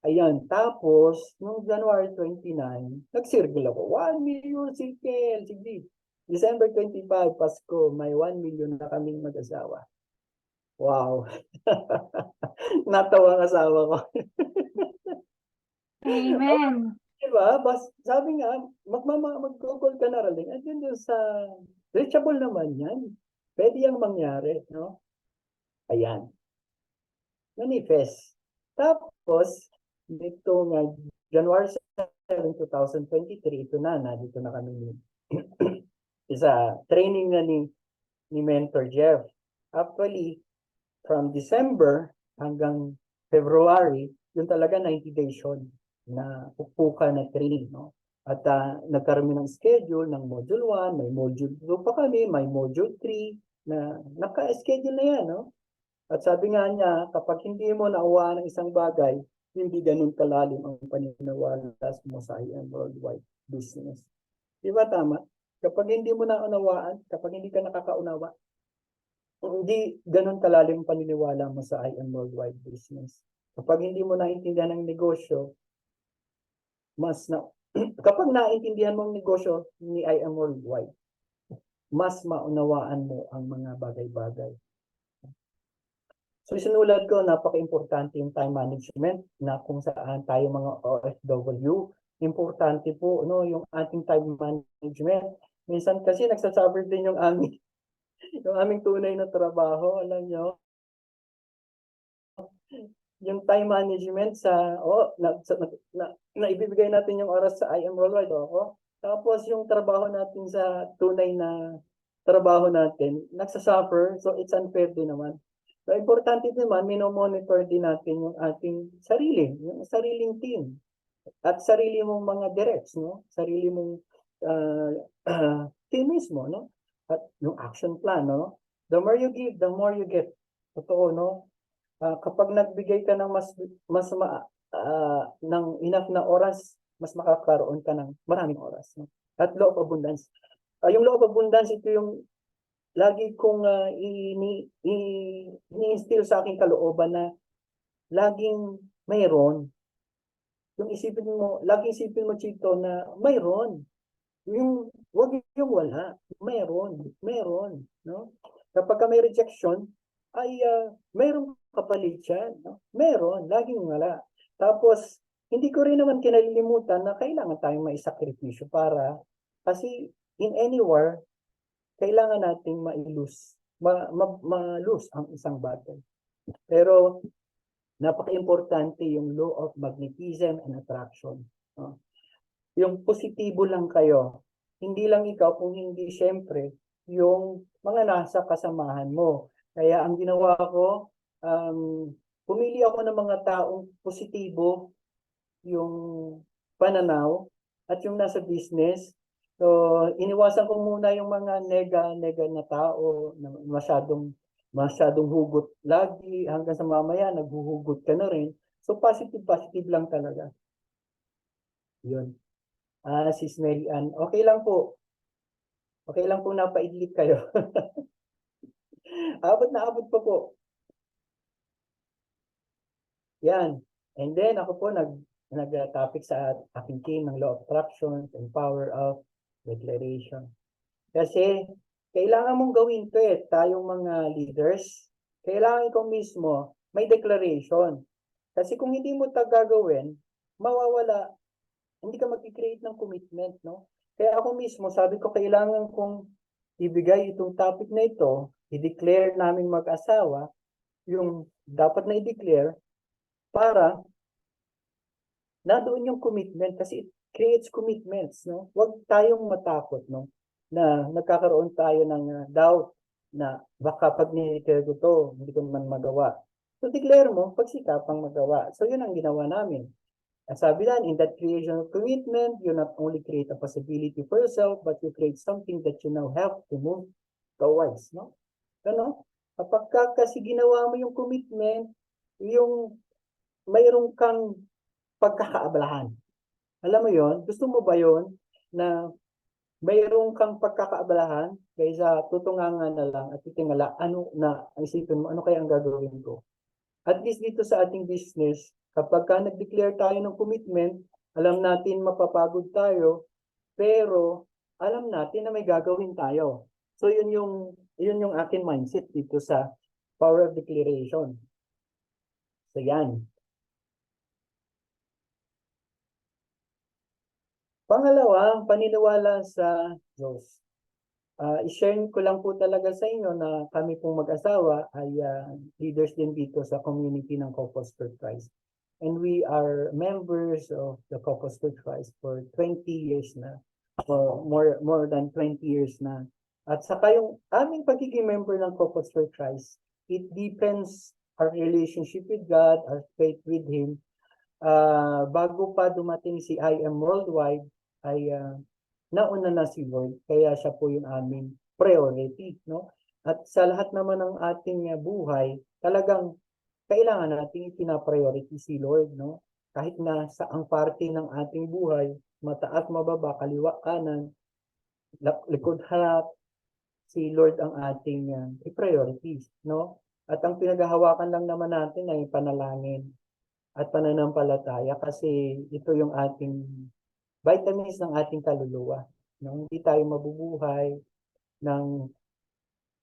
Ayan, tapos, noong January 29, nag-circle ako. 1 million circle, sige. December 25, Pasko, may 1 million na kaming mag-asawa. Wow. Natawa ang asawa ko. Amen. Diba? Sabi nga, mag-google ka na rin. At yun sa, reachable naman yan. Pwede yung mangyari, no? Ayan. Manifest. Tapos, dito nga, January 7, 2023, ito na, dito na kami isa, training na ni Mentor Jeff. Actually, from December hanggang February, yun talaga 90 days yun na upuka na training, no? At nagkaroon ng schedule ng Module 1, may Module 2 pa kami, may Module 3 na naka-schedule na yan, no? At sabi nga niya, kapag hindi mo nauwaan ng isang bagay, hindi ganun kalalim ang paniniwala mo sa IM worldwide business. Di ba tama? Kapag hindi mo naunawaan, kapag hindi ka nakakaunawa, hindi ganun kalalim ang paniniwala mo sa IM worldwide business. Kapag hindi mo naintindihan ang negosyo, kapag naintindihan mo ang negosyo ni IM worldwide, mas maunawaan mo ang mga bagay-bagay. So sinulat ko, napaka-importante yung time management na kung saan tayo mga OFW. Importante po no, yung ating time management. Minsan kasi nagsasuffer din yung aming tunay na trabaho, alam nyo. Yung time management na ibibigay natin yung oras sa IM Worldwide ako. Tapos yung trabaho natin sa tunay na trabaho natin, nagsasuffer, so it's unfair din naman. So, importante naman, minomonitor din natin yung ating sarili, yung sariling team. At sarili mong mga directs, no? Sarili mong team mismo, no? At yung action plan, no? The more you give, the more you get. Totoo, no? Kapag nagbigay ka ng ng enough na oras, mas makakaroon ka ng maraming oras, no? At law of abundance. Yung law of abundance, ito yung lagi kong ini-instill sa aking kalooban na laging mayroon. Yung laging isipin mo, Chito, na mayroon. Wag yung wala. Mayroon. No? Kapag may rejection, ay mayroong kapalit yan. No? Mayroon, laging wala. Tapos, hindi ko rin naman kinalilimutan na kailangan tayong maisakripisyo kasi in any war, kailangan nating ma-lose ang isang battle. Pero napaka-importante yung law of magnetism and attraction. No? Yung positibo lang kayo. Hindi lang ikaw, kung hindi syempre yung mga nasa kasamahan mo. Kaya ang ginawa ko, pumili ako ng mga taong positibo yung pananaw at yung nasa business. So, iniwasan ko muna yung mga nega na tao na masyadong hugot lagi hanggang sa mamaya naghuhugot ka na rin. So, positive lang talaga. Yun. Sis Mary Ann, okay lang po. Okay lang po napaidlit kayo. Abot pa po. Yan. And then ako po nag-topic sa aking team ng law of attraction and power of declaration. Kasi kailangan mong gawin to tayong mga leaders. Kailangan ikaw mismo may declaration. Kasi kung hindi mo ito gagawin, mawawala, hindi ka mag-create ng commitment, no? Kaya ako mismo, sabi ko, kailangan kong ibigay itong topic na ito, i-declare naming mag-asawa, yung dapat na i-declare, para na doon yung commitment, kasi it creates commitments, no? Huwag tayong matakot, no? Na nagkakaroon tayo ng doubt na baka pag ni-declare ko to, hindi ko man magawa. So declare mo, pagsikapang magawa. So yun ang ginawa namin. As sabi lang, in that creation of commitment, you not only create a possibility for yourself, but you create something that you now have to move towards, no? Ano? Kapag kasi ginawa mo yung commitment, yung mayroon kang pagkakaabalahan. Alam mo yon? Gusto mo ba yon na mayroon kang pagkakaabalahan kaysa tutungangan na lang at titingala ano na isipin mo, ano kaya ang gagawin ko? At least dito sa ating business, kapag ka nag-declare tayo ng commitment, alam natin mapapagod tayo, pero alam natin na may gagawin tayo. So yun yung akin mindset dito sa power of declaration. So yan. Pangalawa, paniniwala sa Diyos. I-share ko lang po talaga sa inyo na kami pong mag-asawa ay leaders din dito sa community ng Couples for Christ. And we are members of the Couples for Christ for 20 years na, or more than 20 years na. At saka yung aming pagiging member ng Couples for Christ, it depends our relationship with God, our faith with Him. Bago pa dumating si I Am Worldwide, ay nauna na si Lord, kaya siya po yung aming priority, no? At sa lahat naman ng ating buhay, talagang kailangan natin pina-priority si Lord, no? Kahit na sa ang parte ng ating buhay, mataas, mababa, kaliwa, kanan, likod, harap, si Lord ang ating priorities, no? At ang pinaghahawakan lang naman natin ay panalangin at pananampalataya kasi ito yung ating vitamins ng ating kaluluwa. No? Hindi tayo mabubuhay nang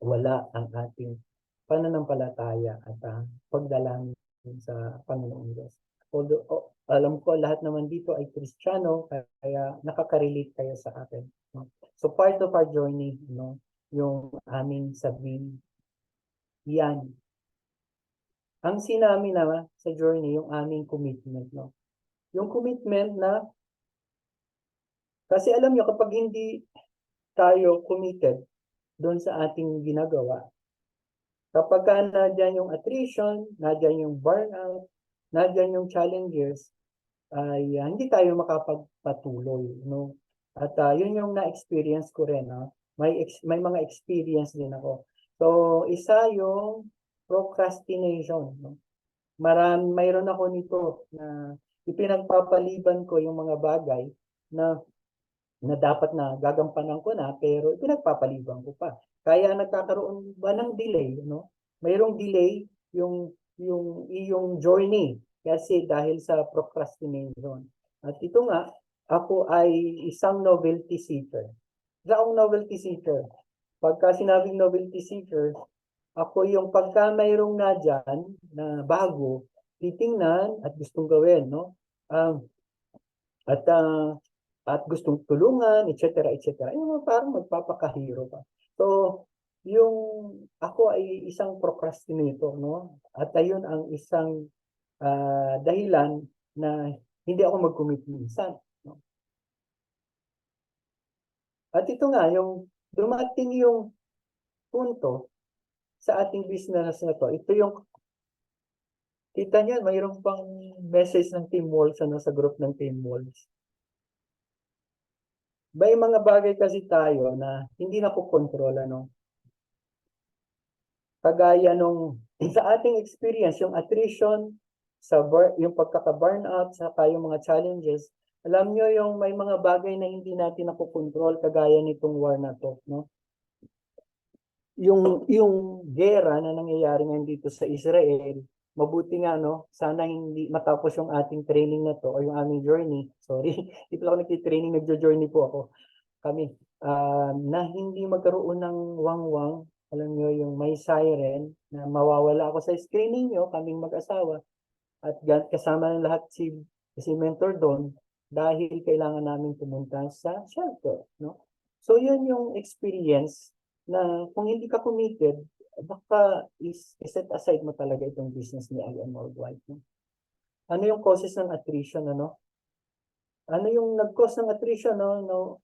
wala ang ating pananampalataya at pagdalangin sa Panginoong Diyos. Although, alam ko lahat naman dito ay Kristiyano, kaya nakaka-relate kayo sa akin. No? So part of our journey, no, yung aming sabihin, yan. Ang sinami na sa journey, yung aming commitment. No? Yung commitment na kasi alam nyo, kapag hindi tayo committed doon sa ating ginagawa, kapag ka nadyan yung attrition, nadyan yung burnout, nadyan yung challenges, ay hindi tayo makapagpatuloy. No? At yun yung na-experience ko rin. May mga experience din ako. So, isa yung procrastination. No? Mayroon ako nito na ipinagpapaliban ko yung mga bagay na dapat na gagampanan ko na pero pinagpapaliban ko pa. Kaya nagkakaroon ba ng delay, no? Mayroong delay yung journey kasi dahil sa procrastination. At ito nga, ako ay isang novelty seeker. Isa akong novelty seeker. Pagka sinabing novelty seeker, ako yung pagka mayroong na dyan na bago, titingnan at gustong gawin, no? At gustong tulungan, etc., etc. Yung parang magpapakahiro pa. So, yung ako ay isang procrastinator, no? At ayun ang isang dahilan na hindi ako mag-commit minsan. No? At ito nga, yung dumating yung punto sa ating business na to, ito yung kita niyo, mayroon pang message ng Team Walls sa group ng Team Walls. May mga bagay kasi tayo na hindi nakokontrol, ano? Kagaya nung sa ating experience, yung attrition, yung pagkaka-burnout, saka yung mga challenges, alam nyo yung may mga bagay na hindi natin nakokontrol kagaya nitong war na to, no? Yung gera na nangyayari ngayon dito sa Israel, mabuti nga, no? Sana hindi matapos yung ating training na to or yung aming journey. Sorry, hindi pala ako nagtitraining, nagjo-journey po ako. Kami. Na hindi magkaroon ng wangwang. Alam nyo, yung may siren na mawawala ako sa screening nyo, kaming mag-asawa. At kasama ng lahat si mentor doon dahil kailangan namin pumunta sa shelter, no? So yun yung experience na kung hindi ka committed, baka set aside mo talaga itong business ni I Am Worldwide, no? Ano yung causes ng attrition, ano? Ano yung nag-cause ng attrition, no?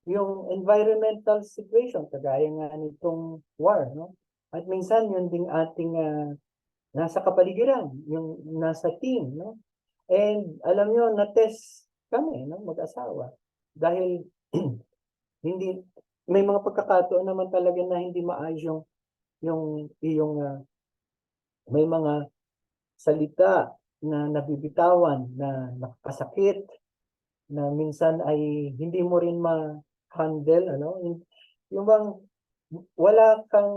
Yung environmental situation, kagaya nga nitong war, no? At minsan yun ding ating nasa kapaligiran, yung nasa team, no? And alam nyo, na-test kami, no, mag-asawa. Dahil hindi, may mga pagkakataon naman talaga na hindi maayos yung may mga salita na nabibitawan na nakakasakit na minsan ay hindi mo rin ma-handle, ano? Yung bang wala kang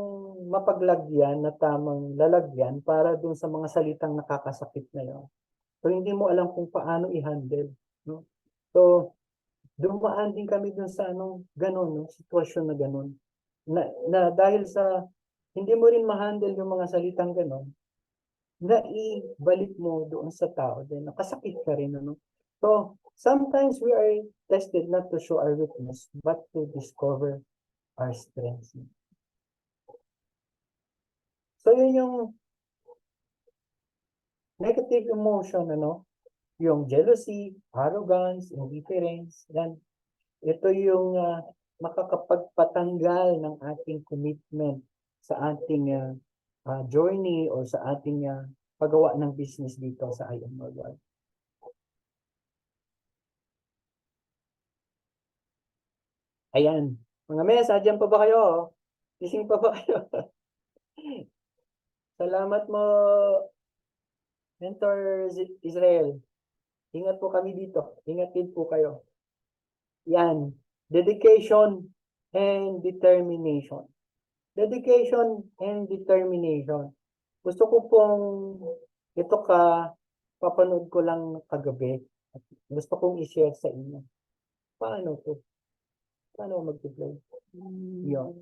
mapaglagyan na tamang lalagyan para dun sa mga salitang nakakasakit na yun. So hindi mo alam kung paano i-handle, no? So dumaan din kami dun sa ganun, no? Sitwasyon na ganun. Na dahil sa hindi mo rin ma-handle yung mga salitang ganun, na ibalik mo doon sa tao, then nakasakit ka rin, ano? So, sometimes we are tested not to show our weakness, but to discover our strengths. So, yun yung negative emotion, ano? Yung jealousy, arrogance, indifference, yan. Ito yung makakapagpatanggal ng ating commitment sa ating journey or sa ating paggawa ng business dito sa I Am Worldwide. Ayan. Mga mesa, dyan pa ba kayo? Gising pa ba kayo? Salamat mo, Mentor Israel. Ingat po kami dito. Ingat din po kayo. Yan. Dedication and determination. Dedication and determination. Gusto ko pong ito papanood ko lang kagabi. Gusto kong i-share sa inyo. Paano to? Paano mag-play? Yun.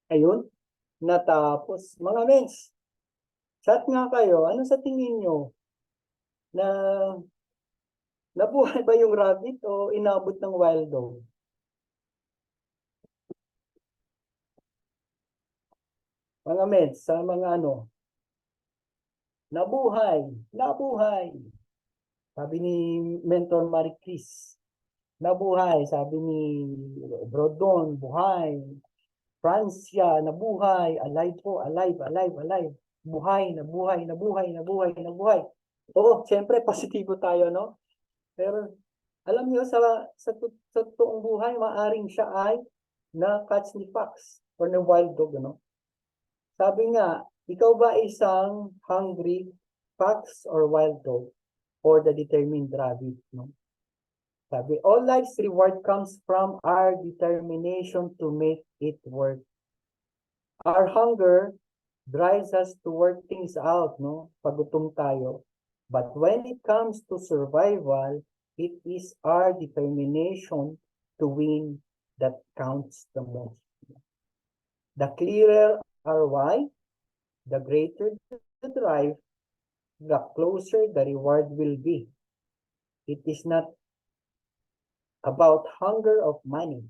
Ayun, natapos. Mga mens, chat nga kayo. Ano sa tingin nyo? Na nabuhay ba yung rabbit o inabot ng wild dog? Mga mens, sa mga nabuhay, nabuhay. Sabi ni Mentor Marie Chris, nabuhay. Sabi ni Brodon, buhay. Francia, nabuhay. Alive po, alive, alive, alive. Buhay, nabuhay, nabuhay, nabuhay, nabuhay. Oo, siyempre, positibo tayo, no? Pero, alam niyo, sa toong buhay, maaring siya ay na-catch ni fox or na wild dog, ano? Sabi nga, Ikaw ba isang hungry fox or wild dog? Or the determined rabbit? No? Sabi, all life's reward comes from our determination to make it work. Our hunger drives us to work things out, no? Pagutom tayo. But when it comes to survival, it is our determination to win that counts the most. The clearer our why, the greater the drive, the closer the reward will be. It is not about hunger of money.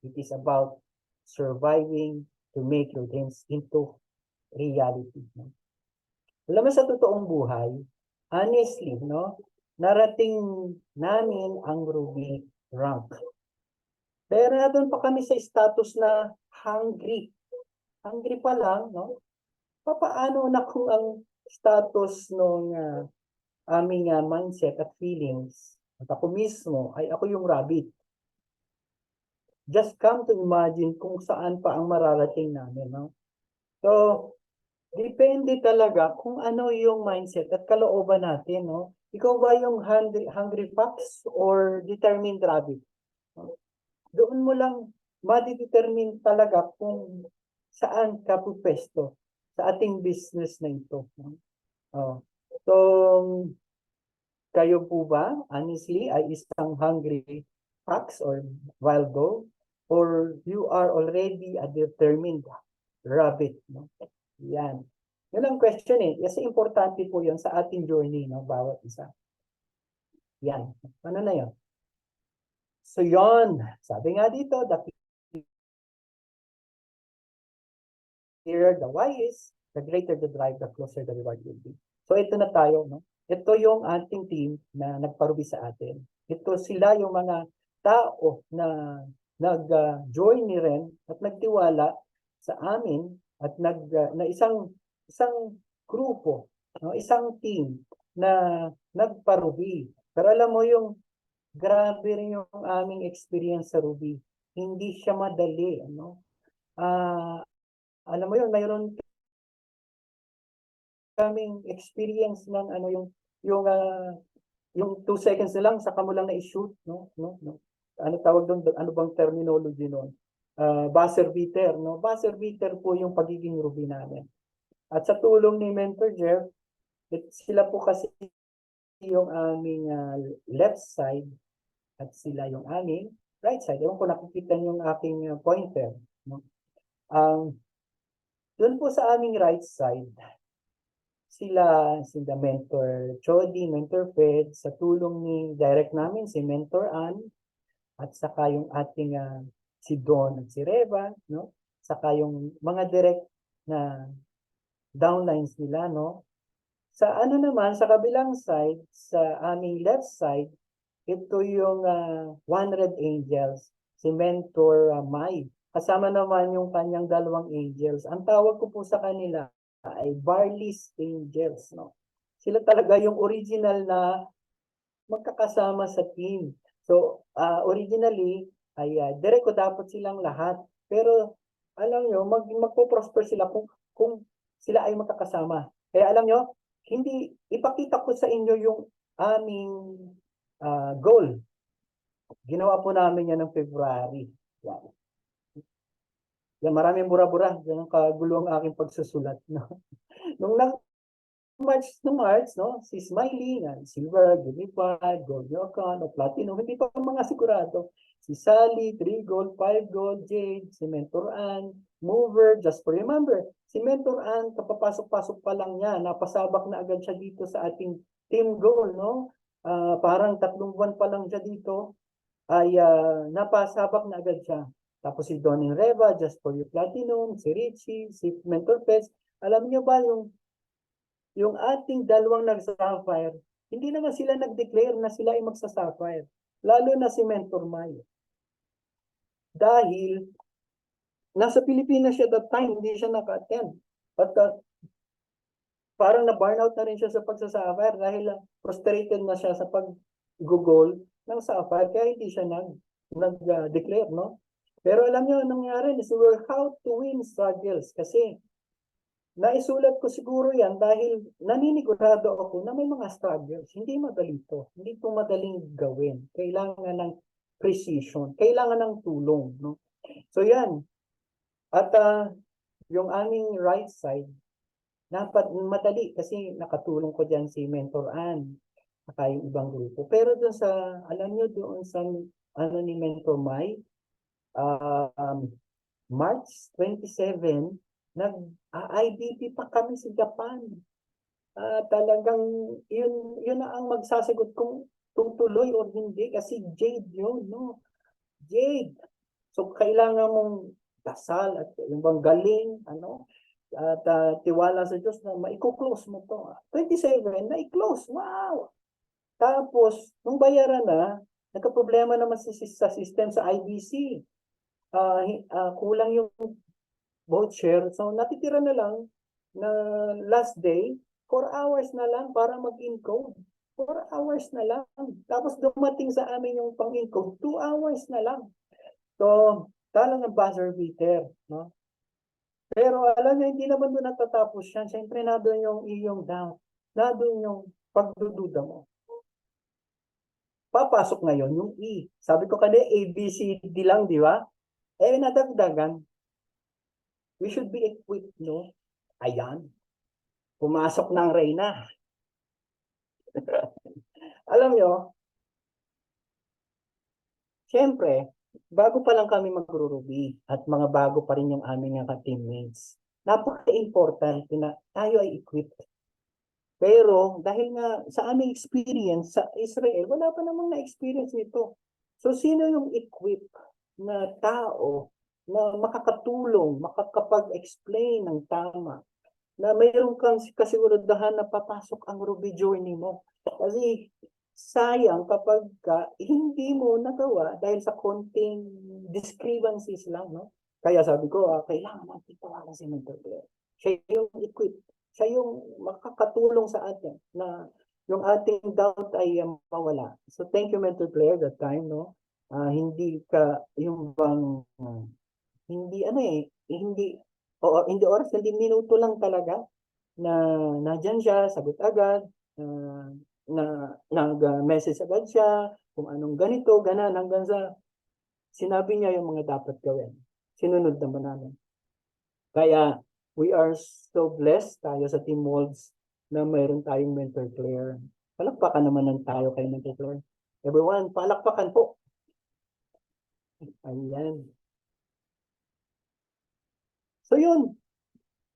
It is about surviving to make your dreams into reality. No? Alam mo, sa totoong buhay, honestly, no, narating namin ang Ruby rank. Pero na doon pa kami sa status na hungry. Hungry pa lang, no? Papaano na kung ang status ng aming mindset at feelings at ako mismo ay ako yung rabbit. Just come to imagine kung saan pa ang mararating namin, no? So, depende talaga kung ano yung mindset at kalooban natin, no? Ikaw ba yung hungry fox or determined rabbit? No? Doon mo lang madidetermine talaga kung saan ka pupwesto sa ating business na ito. No? So, kayo po ba, honestly, ay isang hungry fox or wild dog? Or you are already a determined rabbit? No? Yan. Yun ang question eh. Kasi importante po yun sa ating journey, no? Bawat isa. Yan. Ano na yun? So yon, sabi nga dito, the clearer the why is, the greater the drive, the closer the reward will be. So ito na tayo, no? Ito yung ating team na nagparubi sa atin. Ito sila yung mga tao na nag-join ni Ren at nagtiwala sa amin at na isang grupo, no? Isang team na nagparubi. Pero alam mo yung grabe rin yung aming experience sa Ruby. Hindi siya madali, ano? Alam mo yun, mayroon kaming experience ng ano yung 2 seconds na lang saka mo lang na-shoot, no? Ano tawag doon? Ano bang terminology noon? Buzzer beater, no? Buzzer beater po yung pagiging Ruby namin. At sa tulong ni Mentor Jeff, sila po kasi yung aming left side at sila yung aming right side. Ewan ko nakikita yung aking pointer. No? Doon po sa aming right side, sila Mentor Chody, Mentor Fed, sa tulong ni direct namin, si Mentor Ann, at saka yung ating si Don at si Reva, no? Saka yung mga direct na downlines nila, no? Sa ano naman, sa kabilang side, sa aming left side, ito yung 100 angels, si Mentor Mai. Kasama naman yung kanyang 2 angels. Ang tawag ko po sa kanila ay Barley's Angels. No? Sila talaga yung original na magkakasama sa team. So, originally, ay direct ko dapat silang lahat. Pero, alam nyo, magpo-prosper sila kung sila ay magkakasama. Kaya alam nyo, hindi, ipakita ko sa inyo yung aming goal. Ginawa po namin yan ng February. Yan. Yan, maraming bura-bura. Yan ang kagulo ang aking pagsusulat. No? Nung March, no? Si Smiley, silver, unified, gold yocon, o platinum, hindi pa mga sigurado. Si Sally, 3 gold, 5 gold, Jade, si Mentor Ann, Mover, just for remember, si Mentor Ann, kapapasok-pasok pa lang niya, napasabak na agad siya dito sa ating team goal, no? Parang 3 buwan pa lang siya dito, ay napasabak na agad siya. Tapos si Donnie Reva, just for you platinum, si Richie, si Mentor Pets. Alam niyo ba yung ating 2 nag-sapphire, hindi naman sila nag-declare na sila ay magsa-sapphire. Lalo na si Mentor Mayo. Dahil nasa Pilipinas siya that time, hindi siya naka-attend. At parang na-burnout na rin siya sa pagsa-sapphire dahil frustrated na siya sa pag-goal ng sapphire, kaya hindi siya nag-declare, no? Pero alam niyo, nangyari is how to win struggles. Kasi naisulat ko siguro yan dahil naninigurado ako na may mga struggles. Hindi madali to. Hindi to madaling gawin. Kailangan ng precision. Kailangan ng tulong. No? So yan. At yung aming right side, madali kasi nakatulong ko dyan si Mentor Ann saka yung ibang grupo. Pero doon sa, alam nyo doon sa ano ni Mentor Mai, March 27, nag-IDP pa kami sa Japan. Talagang yun na ang magsasagot kung tutuloy o hindi kasi Jade yun, no? Jade. So kailangan mong dasal at yung bang galing, ano? At tiwala sa Diyos na maiko-close mo to. 27, na-close. Wow! Tapos, nung bayaran na, nagka-problema naman sa system sa IBC. Kulang yung voucher. So, natitira na lang na last day, 4 hours na lang para mag-encode. 4 hours na lang. Tapos dumating sa amin yung pang-encode, 2 hours na lang. So, talagang buzzer beater. No? Pero alam niyo, hindi naman doon natatapos yan. Siyempre, na doon yung iyong doubt. Na doon yung pagdududa mo. Papasok ngayon yung E. Sabi ko kanina, A, B, C, D lang, di ba? Eh, nadagdagan. We should be equipped, no? Ayan. Pumasok ng Reyna. Alam nyo, siyempre, bago pa lang kami magrurubi at mga bago pa rin yung aming mga teammates. Napaka-important na tayo ay equipped. Pero dahil nga sa aming experience sa Israel, wala pa namang na-experience nito. So sino yung equipped na tao na makakatulong, makakapag-explain ng tama, na mayroon kang kasiguraduhan na papasok ang Ruby journey mo. Kasi sayang kapag hindi mo nagawa dahil sa konting discrepancies lang, no? Kaya sabi ko, kailangan natin tawagan si Mentor Blair. Siya yung equipped. Siya yung makakatulong sa atin na yung ating doubt ay mawala. So thank you, Mentor Blair, that time, no? Hindi ka, yung bang, hindi hindi oras, hindi minuto lang talaga na nandyan siya, sagot agad, na nag-message agad siya, kung anong ganito, ganan, hanggang sa sinabi niya yung mga dapat gawin. Sinunod naman namin. Kaya, we are so blessed tayo sa Team Molds na mayroon tayong mentor player. Palakpakan naman ng tayo kay mentor player. Everyone, palakpakan po. Ayan. So yun,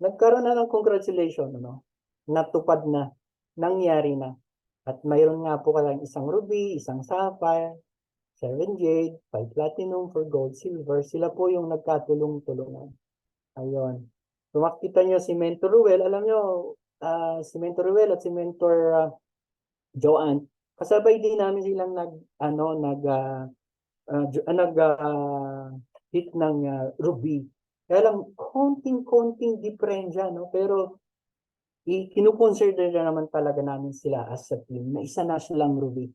nagkaroon na ng congratulations, ano? Natupad na, nangyari na. At mayroon nga po kalang isang ruby, isang sapphire, 7 jade, 5 platinum, 4 gold, silver. Sila po yung nagkatulong-tulungan. Ayun. Kung makita nyo si Mentor Ruel, alam nyo, si Mentor Ruel at si Mentor Joanne, kasabay din namin silang hit ng ruby. Kaya lang, konting-konting diferensya, no? Pero, kinukonsider na naman talaga namin sila as a team na isa na silang ruby.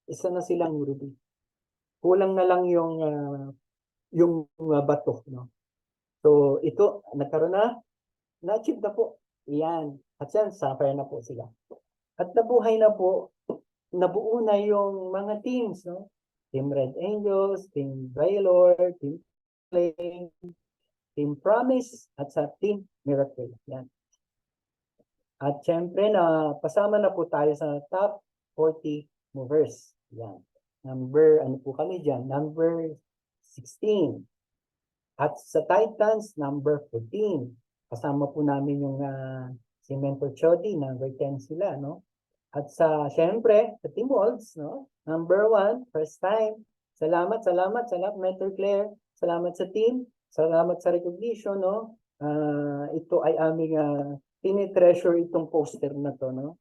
Isa na silang ruby. Kulang na lang yung bato, no? So, ito, nagkaroon na-achieve na po. Yan. At yan, sapphire na po sila. At nabuhay na po, nabuo na yung mga teams, no? Team Red Angels, Team Baylor, Team Flame, Team Promise, at sa Team Miracle. Yan. At syempre, pasama na po tayo sa top 40 movers. Yan. Ano po kami dyan? Number 16. At sa Titans, number 14. Kasama po namin yung si Mentor Chody, number 10 sila, no? At syempre, sa Team Wolves, no? Number 1, first time. Salamat, Mentor Claire. Salamat sa team. Salamat sa recognition, no? Ito ay aming tinitreasure itong poster na to, no?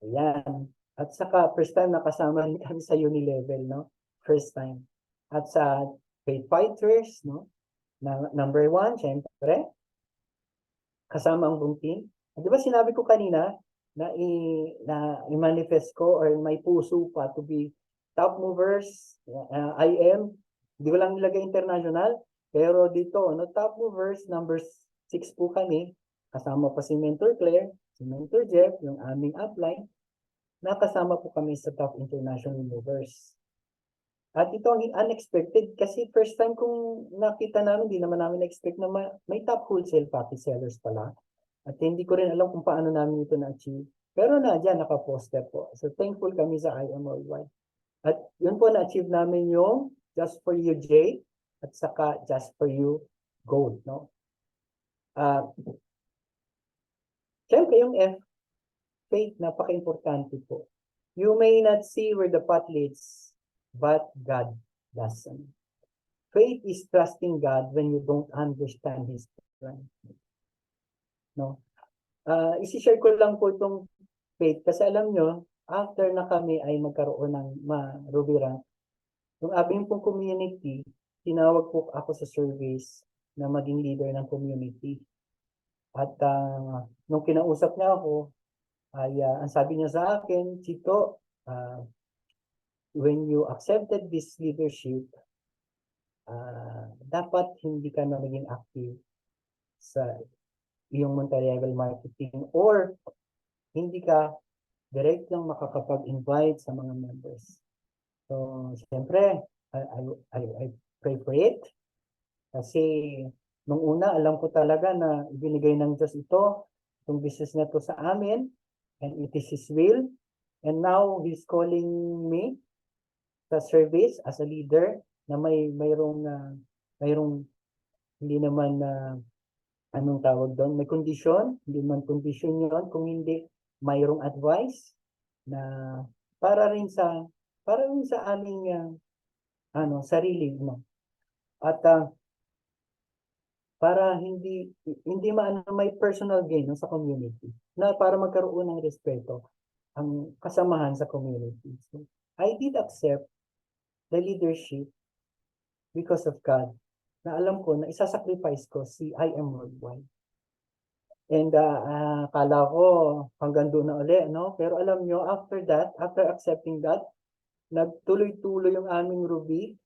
Ayan. At saka, first time nakasama kami sa Unilevel, no? First time. At sa Faith Fighters, no? Number 1, syempre. Kasama ang buong team. Di ba sinabi ko kanina, na i-manifest ko or may puso pa to be top movers. I am, hindi ko lang nilagay international, pero dito, no, top movers, number 6 po kami. Kasama pa si Mentor Claire, si Mentor Jeff, yung aming upline, nakasama po kami sa Top International Movers. At ito ang unexpected kasi first time kong nakita namin, di naman namin expect na may top wholesale package sellers pala. At hindi ko rin alam kung paano namin ito na-achieve. Pero dyan, naka-poster po. So thankful kami sa IMOY. At yun po na-achieve namin yung Just for You J at saka Just for You Gold. No? Siyempre yung F, faith, napaka-importante po. You may not see where the path leads, but God does. Faith is trusting God when you don't understand His plan. No? Isi-share ko lang po itong faith kasi alam nyo, after na kami ay magkaroon ng Ruby Rank, yung aming pong community, tinawag po ako sa service na maging leader ng community. At nung kinausap niya ako, ay ang sabi niya sa akin, Chito, when you accepted this leadership, dapat hindi ka na maging active sa iyong multi-level marketing or hindi ka direct lang makakapag-invite sa mga members. So, siyempre, I pray for it. Kasi, nung una, alam ko talaga na ibinigay ng Diyos itong business na to sa amin, and it is His will. And now, He's calling me sa service as a leader na mayroong hindi naman anong tawag doon, may condition, hindi man condition yun, kung hindi mayroong advice na para rin sa aming sarili, no. At para hindi may personal gain no, sa community, na para magkaroon ng respeto ang kasamahan sa community. So, I did accept the leadership because of God, na alam ko na isasacrifice ko si I Am Worldwide. And akala ko hanggang doon na uli, no? Pero alam nyo, after accepting that, nagtuloy-tuloy yung aming Ruby,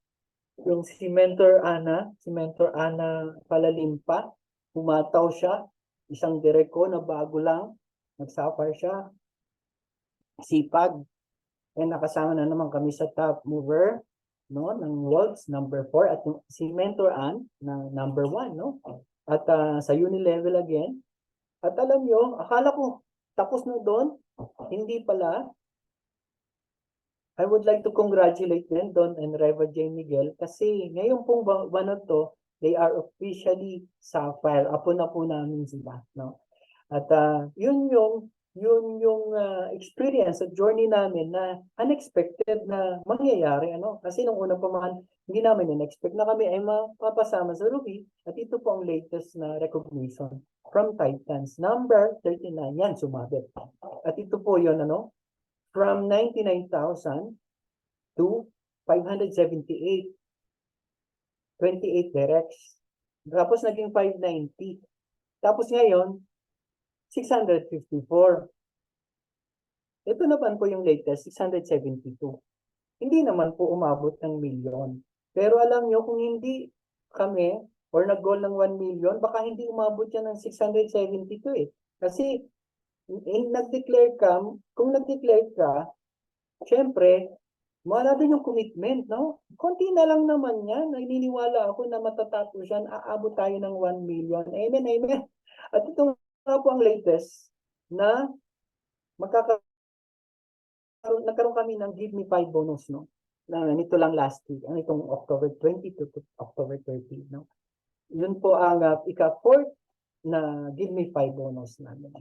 yung si Mentor Ana Palalimpa, humataw siya, isang direko na bago lang, nagsafar siya, sipag, and nakasama na naman kami sa top mover, no, ng Worlds number 4 at si Mentor Ann na number 1, no? At sa Unilevel again. At alam nyo, akala ko tapos na doon, hindi pala. I would like to congratulate them, Don and Reva J. Miguel, kasi ngayon pong buwan to, they are officially Sapphire. Apo na po namin sila, no? At yun yung experience at journey namin na unexpected na mangyayari, ano? Kasi nung una pa man, hindi namin in-expect na kami ay mapapasama sa Ruby. At ito po ang latest na recognition from Titans. Number 39, yan, sumabit. At ito po yun, ano? From 99,000 to 578. 28 directs. Tapos naging 590. Tapos ngayon, 654. Ito naman po yung latest, 672. Hindi naman po umabot ng milyon. Pero alam nyo, kung hindi kami or nag-goal ng 1 million, baka hindi umabot yan ng 672 eh. Kasi nag-declare ka, kung nag-declare ka, syempre, wala din yung commitment, no? Konti na lang naman yan. Naniniwala ako na matatapos yan, aabot tayo ng 1 million. Amen, amen. At ito nga po ang latest na nagkaroon kami ng Give Me 5 bonus, no? Nito lang last week, itong October 20 to October 30, no? Yun po ang ika-4th na Give Me 5 bonus namin.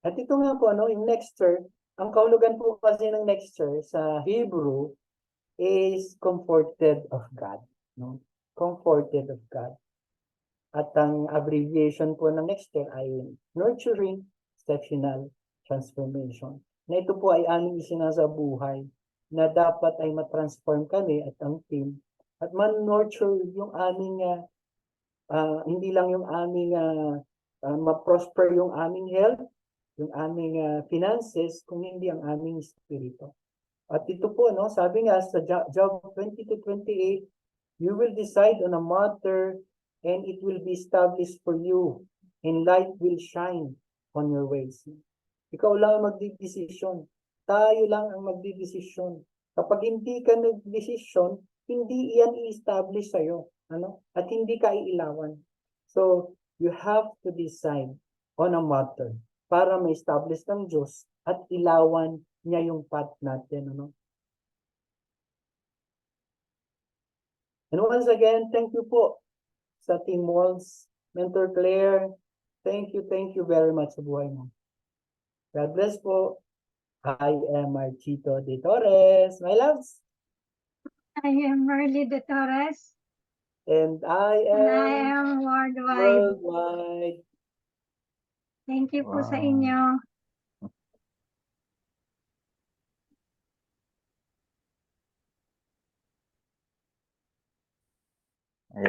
At ito nga po, no, yung Nexter, ang kahulugan po kasi ng Nexter sa Hebrew is comforted of God, no? Comforted of God. At ang abbreviation po ng Nexter ay Nurturing Exceptional Transformation. Na ito po ay aming isinasabuhay na dapat ay matransform kami at ang team at man-nurture yung aming hindi lang yung aming ma-prosper yung aming health, yung aming finances, kung hindi ang aming espiritu. At ito po, no, sabi nga sa Job 20-28, you will decide on a matter and it will be established for you. and light will shine on your ways. Ikaw lang ang magdidesisyon. Tayo lang ang magdidesisyon. Kapag hindi ka nagdesisyon, hindi iyan i-establish sa'yo. Ano? At hindi ka iilawan. So, you have to decide on a matter para ma-establish ng Diyos at ilawan niya yung path natin. Ano? And once again, thank you po sa Team Walls, Mentor Claire. Thank you very much sa buhay mo. God bless po. I am Marchito de Torres, my loves. I am Merly de Torres, And I and I am am worldwide. worldwide. Thank you po sa Wow. inyo. Ayun.